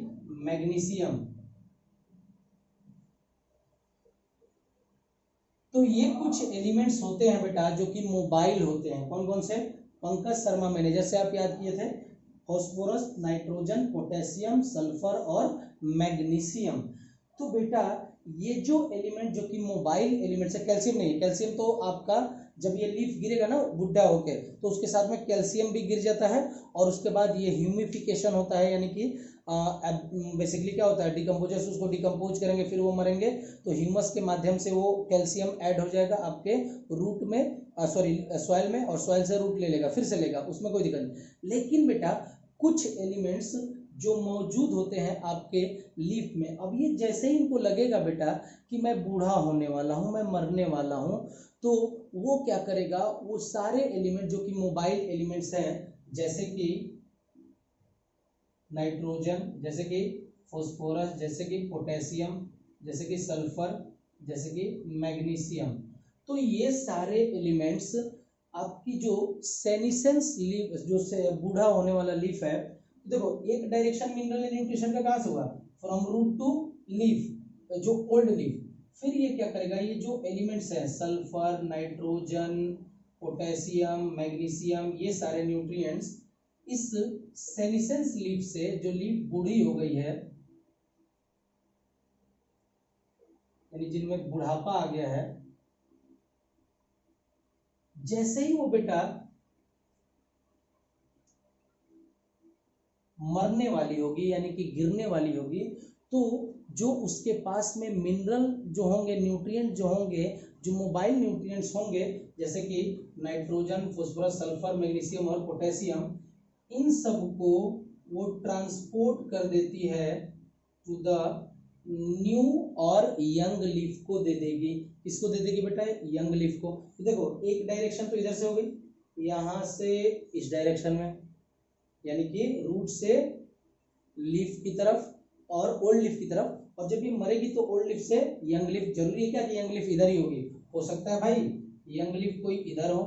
मैग्नीशियम। तो ये कुछ एलिमेंट्स होते हैं बेटा जो कि मोबाइल होते हैं। कौन कौन से, पंकज शर्मा मैनेजर से आप याद किए थे, फास्फोरस, नाइट्रोजन, पोटेशियम, सल्फर और मैग्नीशियम। तो बेटा ये जो एलिमेंट जो कि मोबाइल एलिमेंट्स है, कैल्शियम नहीं है, कैल्शियम तो आपका जब ये लीफ गिरेगा ना बुढ़ा होके तो उसके साथ में कैल्शियम भी गिर जाता है, और उसके बाद ये ह्यूमिफिकेशन होता है, यानी कि बेसिकली क्या होता है, डिकम्पोजर्स उसको डिकम्पोज करेंगे, फिर वो मरेंगे, तो ह्यूमस के माध्यम से वो कैल्शियम ऐड हो जाएगा आपके रूट में, सॉइल में, और सॉइल से रूट ले लेगा, फिर से लेगा, उसमें कोई दिक्कत नहीं। लेकिन बेटा कुछ एलिमेंट्स जो मौजूद होते हैं आपके लीफ में, अब ये जैसे ही इनको लगेगा बेटा कि मैं बूढ़ा होने वाला हूँ, मैं मरने वाला हूँ, तो वो क्या करेगा, वो सारे एलिमेंट जो कि मोबाइल एलिमेंट्स हैं, जैसे कि नाइट्रोजन, जैसे कि फास्फोरस, जैसे कि पोटेशियम, जैसे कि सल्फर, जैसे कि मैग्नीशियम, तो ये सारे एलिमेंट्स आपकी जो सेनिसेंस लीफ, जो से बूढ़ा होने वाला लीफ है, देखो एक डायरेक्शन मिनरल न्यूट्रिशन का कहाँ से हुआ, फ्रॉम रूट टू लीफ, जो ओल्ड लीफ, फिर ये क्या करेगा, ये जो एलिमेंट्स हैं सल्फर, नाइट्रोजन, पोटेशियम, मैग्नीशियम, ये सारे न्यूट्रिएंट्स इस सेनिसेंस लीफ से, जो लीफ बूढ़ी हो गई है, यानी जिनमें बुढ़ापा आ गया है, जैसे ही वो बेटा मरने वाली होगी, यानी कि गिरने वाली होगी, तो जो उसके पास में मिनरल जो होंगे, न्यूट्रिएंट जो होंगे, जो मोबाइल न्यूट्रिएंट्स होंगे, जैसे कि नाइट्रोजन, फास्फोरस, सल्फर, मैग्नीशियम और पोटेशियम, इन सब को वो ट्रांसपोर्ट कर देती है टू द न्यू और यंग लीफ को दे देगी। किसको दे देगी बेटा, यंग लीफ को। तो देखो एक डायरेक्शन तो इधर से हो गई, यहां से इस डायरेक्शन में, यानी कि रूट से लीफ की तरफ और ओल्ड लीफ की तरफ, और जब ये मरेगी तो ओल्ड लीफ से यंग लीफ, जरूरी है क्या कि यंग लीफ इधर ही होगी, हो सकता है भाई यंग लीफ कोई इधर हो,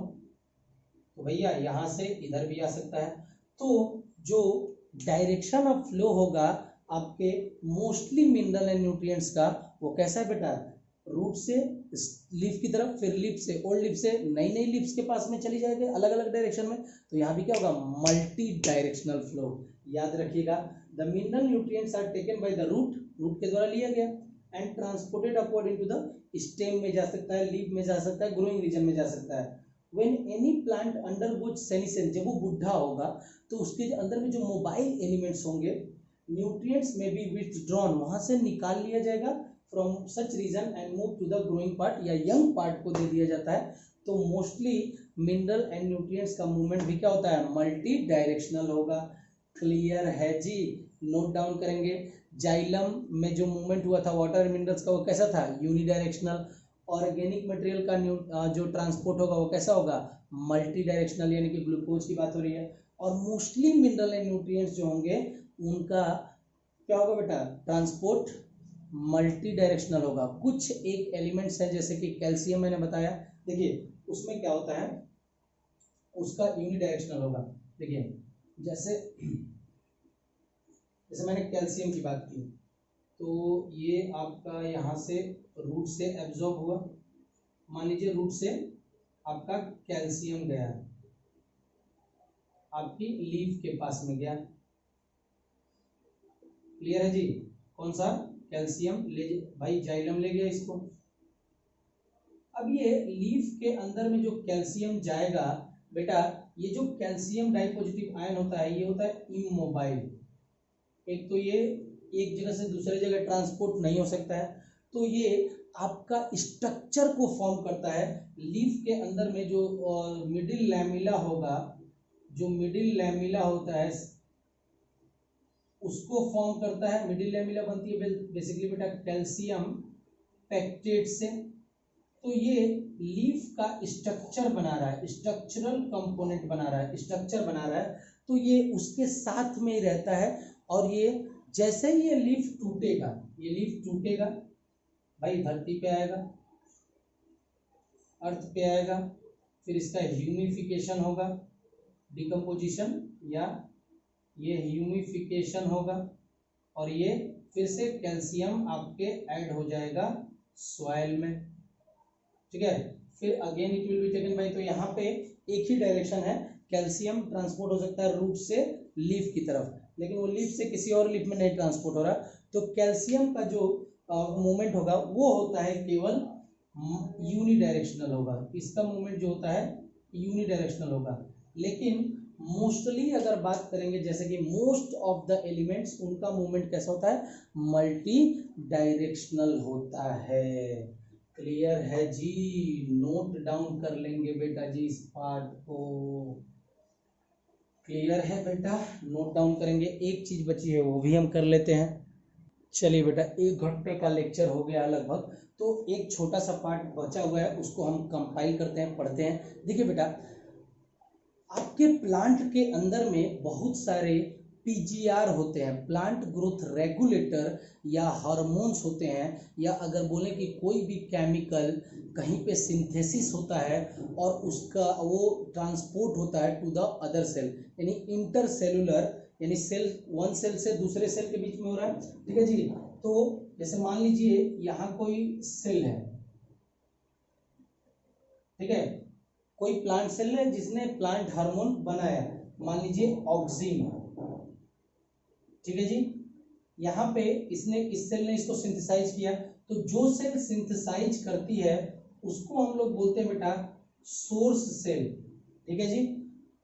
तो भैया यहां से इधर भी आ सकता है। तो जो डायरेक्शन ऑफ फ्लो होगा आपके मोस्टली मिनरल एंड न्यूट्रिएंट्स का, वो कैसा है बेटा, रूट से लीफ की तरफ, फिर लीफ से ओल्ड लीफ से नई नई लीव्स के पास में चली जाएगी अलग अलग डायरेक्शन में। तो यहाँ भी क्या होगा, मल्टी डायरेक्शनल फ्लो। याद रखिएगा, the mineral nutrients are taken by the root, root के द्वारा लिया गया, and transported upward into the stem में जा सकता है, लीफ में जा सकता है, ग्रोइंग रीजन में जा सकता है। When any plant undergoes senescence, जब वो बुढ़ा होगा तो उसके अंदर में जो मोबाइल एलिमेंट्स होंगे, न्यूट्रिएंट्स में बी विथड्रॉन, वहां से निकाल लिया जाएगा from such region and move to the growing part, या यंग पार्ट को दे दिया जाता है। तो मोस्टली मिनरल एंड न्यूट्रिएंट्स का मूवमेंट भी क्या होता है, मल्टी डायरेक्शनल होगा। क्लियर है जी, नोट डाउन करेंगे। जाइलम में जो मूवमेंट हुआ था वाटर मिनरल्स का, वो कैसा था, यूनिडायरेक्शनल, ऑर्गेनिक मटेरियल का जो ट्रांसपोर्ट होगा वो कैसा होगा, मल्टी डायरेक्शनल, यानी कि ग्लूकोज की बात हो रही है। और मोस्टली मिनरल एंड न्यूट्रिएंट्स जो होंगे उनका क्या होगा बेटा, ट्रांसपोर्ट मल्टी डायरेक्शनल होगा। कुछ एक एलिमेंट्स हैं जैसे कि कैल्शियम मैंने बताया, देखिए उसमें क्या होता है, उसका यूनिडायरेक्शनल होगा। देखिए जैसे मैंने कैल्शियम की बात की, तो ये आपका यहाँ से रूट से एब्जॉर्ब हुआ, मान लीजिए रूट से आपका कैल्शियम गया, आपकी लीफ के पास में गया, क्लियर है जी, कौन सा कैल्शियम ले भाई, जाइलम ले गया इसको। अब ये लीफ के अंदर में जो कैल्शियम जाएगा बेटा, ये जो कैल्शियम डाइपॉजिटिव आयन होता है ये होता है इमोबाइल। एक तो ये एक जगह से दूसरे जगह ट्रांसपोर्ट नहीं हो सकता है, तो ये आपका स्ट्रक्चर को फॉर्म करता है। लीफ के अंदर में जो मिडिल लैमिला होगा, जो मिडिल लैमिला होता है उसको फॉर्म करता है। मिडिल लैमिला बनती है बेसिकली बेटा कैल्शियम पैक्टेट से। तो ये लीफ का स्ट्रक्चर बना रहा है, स्ट्रक्चरल कंपोनेंट बना रहा है, स्ट्रक्चर बना रहा है, तो ये उसके साथ में ही रहता है। और ये जैसे ही ये लीफ टूटेगा, ये लीफ टूटेगा भाई, धरती पे आएगा, अर्थ पे आएगा, फिर इसका ह्यूमिफिकेशन होगा, डिकम्पोजिशन या ये ह्यूमिफिकेशन होगा, और ये फिर से कैल्शियम आपके ऐड हो जाएगा सॉइल में, ठीक है। फिर again it will be taken by, तो यहाँ पे एक ही डायरेक्शन है, कैल्शियम ट्रांसपोर्ट हो सकता है रूट से लीफ की तरफ, लेकिन वो लीफ से किसी और लीफ में नहीं ट्रांसपोर्ट हो रहा, तो कैल्शियम का जो मूवमेंट होगा वो होता है केवल यूनिडायरेक्शनल होगा। इसका मूवमेंट जो होता है यूनिडायरेक्शनल होगा। लेकिन मोस्टली अगर बात करेंगे जैसे कि मोस्ट ऑफ द एलिमेंट्स, उनका मूवमेंट कैसा होता है, मल्टी डायरेक्शनल होता है। क्लियर है जी, नोट डाउन कर लेंगे बेटा जी इस पार्ट को, क्लियर है बेटा, नोट डाउन करेंगे। एक चीज बची है वो भी हम कर लेते हैं। चलिए बेटा, 1 घंटे का लेक्चर हो गया लगभग, तो एक छोटा सा पार्ट बचा हुआ है उसको हम कंपाइल करते हैं, पढ़ते हैं। देखिए बेटा, आपके प्लांट के अंदर में बहुत सारे पीजीआर होते हैं, प्लांट ग्रोथ रेगुलेटर या हार्मोन्स होते हैं, या अगर बोलें कि कोई भी केमिकल कहीं पे सिंथेसिस होता है और उसका वो ट्रांसपोर्ट होता है टू द अदर सेल, यानी इंटरसेलुलर, यानी सेल वन सेल से दूसरे सेल के बीच में हो रहा है, ठीक है जी। तो जैसे मान लीजिए यहाँ कोई सेल है, ठीक है, कोई प्लांट सेल है जिसने प्लांट हार्मोन बनाया, मान लीजिए ऑक्सीन, ठीक है जी। यहाँ पे इसने, इस सेल ने इसको सिंथेसाइज किया, तो जो सेल सिंथेसाइज करती है उसको हम लोग बोलते हैं बेटा सोर्स सेल, ठीक है जी।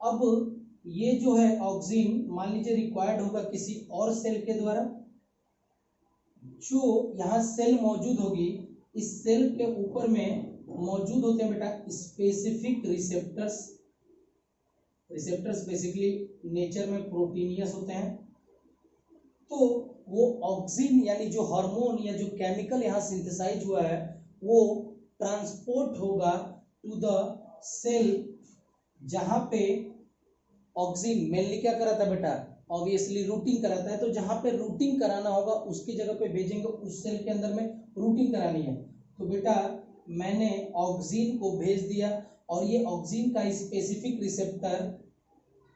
अब ये जो है ऑक्सीन मान लीजिए रिक्वायर्ड होगा किसी और सेल के द्वारा, जो यहाँ सेल मौजूद होगी, इस सेल के ऊपर में मौजूद होते हैं बेटा specific receptors. Receptors basically nature में प्रोटीनियस होते हैं। तो वो ऑक्सीन यानी जो हार्मोन या जो केमिकल यहाँ सिंथेसाइज हुआ है वो ट्रांसपोर्ट होगा टू द सेल, जहां पे ऑक्सीन मेनली क्या कराता है बेटा, ऑब्वियसली रूटिंग कराता है। तो जहां पे रूटिंग कराना होगा उसकी जगह पे भेजेंगे, उस सेल के अंदर में रूटिंग करानी है। तो बेटा मैंने ऑक्सीन को भेज दिया, और ये ऑक्सीन का स्पेसिफिक रिसेप्टर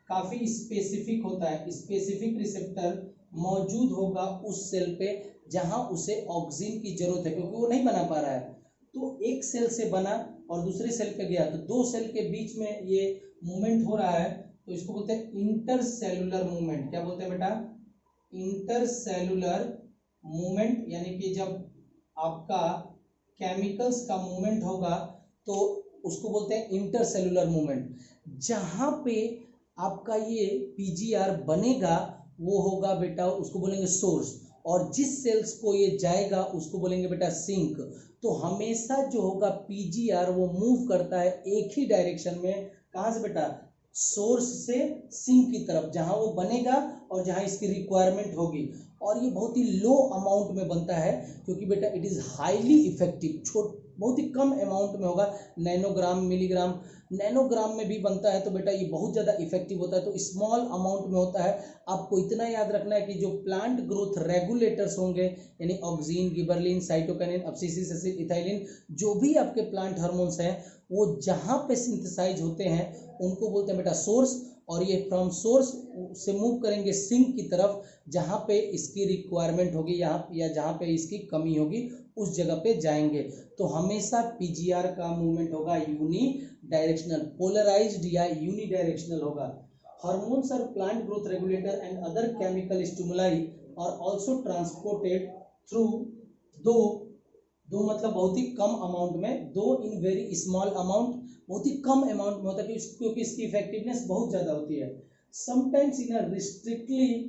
काफी स्पेसिफिक होता है, स्पेसिफिक रिसेप्टर मौजूद होगा उस सेल पे जहां उसे ऑक्सीन की जरूरत है, क्योंकि वो नहीं बना पा रहा है। तो एक सेल से बना और दूसरे सेल पे गया, तो दो सेल के बीच में ये मूवमेंट हो रहा है, तो इसको बोलते हैं इंटरसेलुलर मूवमेंट। क्या बोलते हैं बेटा, इंटरसेलुलर मूवमेंट, यानी कि जब आपका केमिकल्स का मूवमेंट होगा तो उसको बोलते हैं इंटरसेलुलर मूवमेंट। जहां पे आपका ये पीजीआर बनेगा वो होगा बेटा, उसको बोलेंगे सोर्स, और जिस सेल्स को ये जाएगा उसको बोलेंगे बेटा सिंक। तो हमेशा जो होगा पीजीआर वो मूव करता है एक ही डायरेक्शन में, कहां से बेटा, सोर्स से सिंक की तरफ, जहां वो बनेगा और जहां इसकी रिक्वायरमेंट होगी। और ये बहुत ही लो अमाउंट में बनता है, क्योंकि बेटा इट इज़ हाईली इफेक्टिव, बहुत ही कम अमाउंट में होगा, नैनोग्राम मिलीग्राम, नैनोग्राम में भी बनता है, तो बेटा ये बहुत ज़्यादा इफेक्टिव होता है। तो स्मॉल अमाउंट में होता है। आपको इतना याद रखना है कि जो प्लांट ग्रोथ रेगुलेटर्स होंगे, यानी auxin, gibberellin, cytokinin, abscisic acid, ethylene, जो भी आपके प्लांट हार्मोन्स हैं, वो जहाँ पे सिंथेसाइज होते हैं उनको बोलते हैं बेटा सोर्स, और ये फ्रॉम सोर्स से मूव करेंगे सिंक की तरफ, जहाँ पे इसकी रिक्वायरमेंट होगी यहाँ, या जहाँ पे इसकी कमी होगी उस जगह पे जाएंगे। तो हमेशा पीजीआर का मूवमेंट होगा यूनी डायरेक्शनल, पोलराइज्ड या यूनी डायरेक्शनल होगा। Hormones are plant growth regulator and other chemical stimuli are also transported through दो मतलब बहुत ही कम अमाउंट में, दो इन वेरी स्मॉल अमाउंट, बहुत ही कम अमाउंट में होता है, क्योंकि इसकी इफेक्टिवनेस बहुत ज्यादा होती है। समटाइम्स इन अ रिस्ट्रिक्टली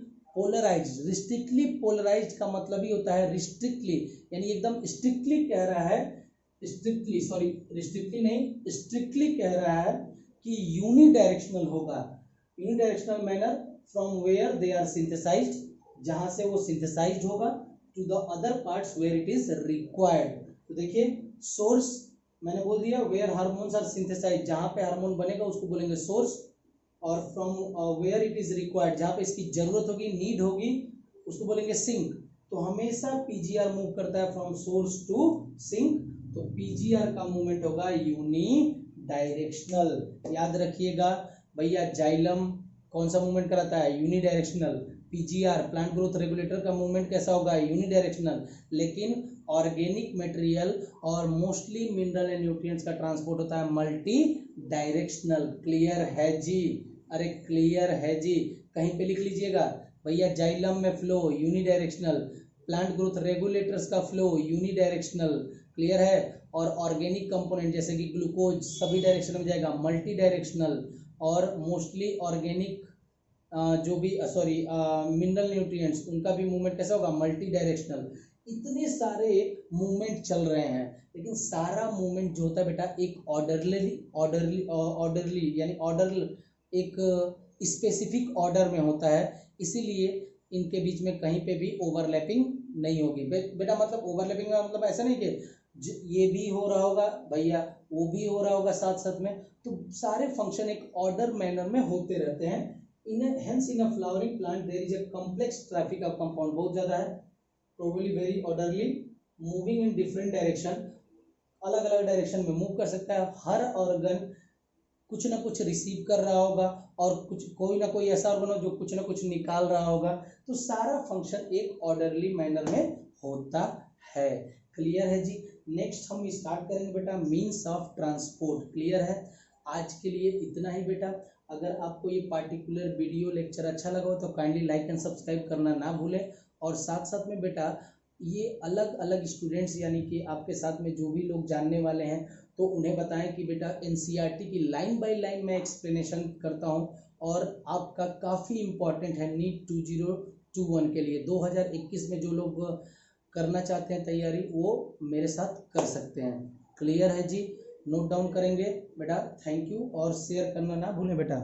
पोलराइज्ड का मतलब ही होता है रिस्ट्रिक्टली, यानी एकदम स्ट्रिक्टली कह रहा है, स्ट्रिक्टली कह रहा है कि यूनिडायरेक्शनल होगा, unidirectional manner from where they are synthesised, जहां से वो सिंथेसाइज्ड होगा, to the other parts where it is required. तो देखिए सोर्स मैंने बोल दिया, वेयर हार्मोन्स आर सिंथेसाइज्ड, जहां पे हार्मोन बनेगा उसको बोलेंगे सोर्स, और from where it is required, जहां पे इसकी जरूरत होगी, नीड होगी, उसको बोलेंगे सिंक। तो हमेशा पीजीआर मूव करता है फ्रॉम सोर्स टू सिंक, तो पीजीआर का मूवमेंट होगा यूनी डायरेक्शनल। याद रखिएगा भैया, जाइलम कौन सा मूवमेंट कराता है, unidirectional. PGR plant growth regulator का मूवमेंट कैसा होगा, यूनी डायरेक्शनल। लेकिन ऑर्गेनिक मटेरियल और मोस्टली मिनरल एंड न्यूट्रिएंट्स का ट्रांसपोर्ट होता है मल्टी डायरेक्शनल। क्लियर है जी, अरे क्लियर है जी, कहीं पे लिख लीजिएगा भैया, जाइलम में flow unidirectional, plant growth regulators का फ्लो यूनी डायरेक्शनल, क्लियर है। और ऑर्गेनिक कंपोनेंट जैसे कि ग्लूकोज सभी डायरेक्शन में जाएगा, मल्टी डायरेक्शनल। और मोस्टली ऑर्गेनिक जो भी मिनरल न्यूट्रिएंट्स, उनका भी मूवमेंट कैसा होगा, मल्टी डायरेक्शनल। इतने सारे मूवमेंट चल रहे हैं, लेकिन सारा मूवमेंट जो होता है बेटा एक ऑर्डरली यानी ऑर्डर, एक स्पेसिफिक ऑर्डर में होता है, इसीलिए इनके बीच में कहीं पे भी ओवरलैपिंग नहीं होगी। बेटा मतलब ओवरलैपिंग का मतलब ऐसा नहीं कि ये भी हो रहा होगा भैया, वो भी हो रहा होगा साथ साथ में, तो सारे फंक्शन एक ऑर्डर मैनर में होते रहते हैं। Hence in a flowering plant there is a complex traffic of compound, बहुत ज्यादा है, probably very orderly, moving in different direction, अलग अलग डायरेक्शन में मूव कर सकता है। हर ऑर्गन कुछ ना कुछ रिसीव कर रहा होगा, और कोई ना कोई ऐसा ऑर्गन हो जो कुछ ना कुछ निकाल रहा होगा, तो सारा फंक्शन एक ऑर्डरली मैनर में होता है। क्लियर है जी। नेक्स्ट हम स्टार्ट करेंगे बेटा मीन्स ऑफ ट्रांसपोर्ट। क्लियर है, आज के लिए इतना ही बेटा। अगर आपको ये पार्टिकुलर वीडियो लेक्चर अच्छा लगा हो तो काइंडली लाइक एंड सब्सक्राइब करना ना भूलें, और साथ साथ में बेटा ये अलग अलग स्टूडेंट्स यानी कि आपके साथ में जो भी लोग जानने वाले हैं, तो उन्हें बताएं कि बेटा एनसीईआरटी की लाइन बाय लाइन मैं एक्सप्लेनेशन करता हूं, और आपका काफ़ी इम्पॉर्टेंट है नीट 2021 के लिए। 2021 में जो लोग करना चाहते हैं तैयारी, वो मेरे साथ कर सकते हैं। क्लियर है जी, नोट डाउन करेंगे बेटा। थैंक यू, और शेयर करना ना भूलें बेटा।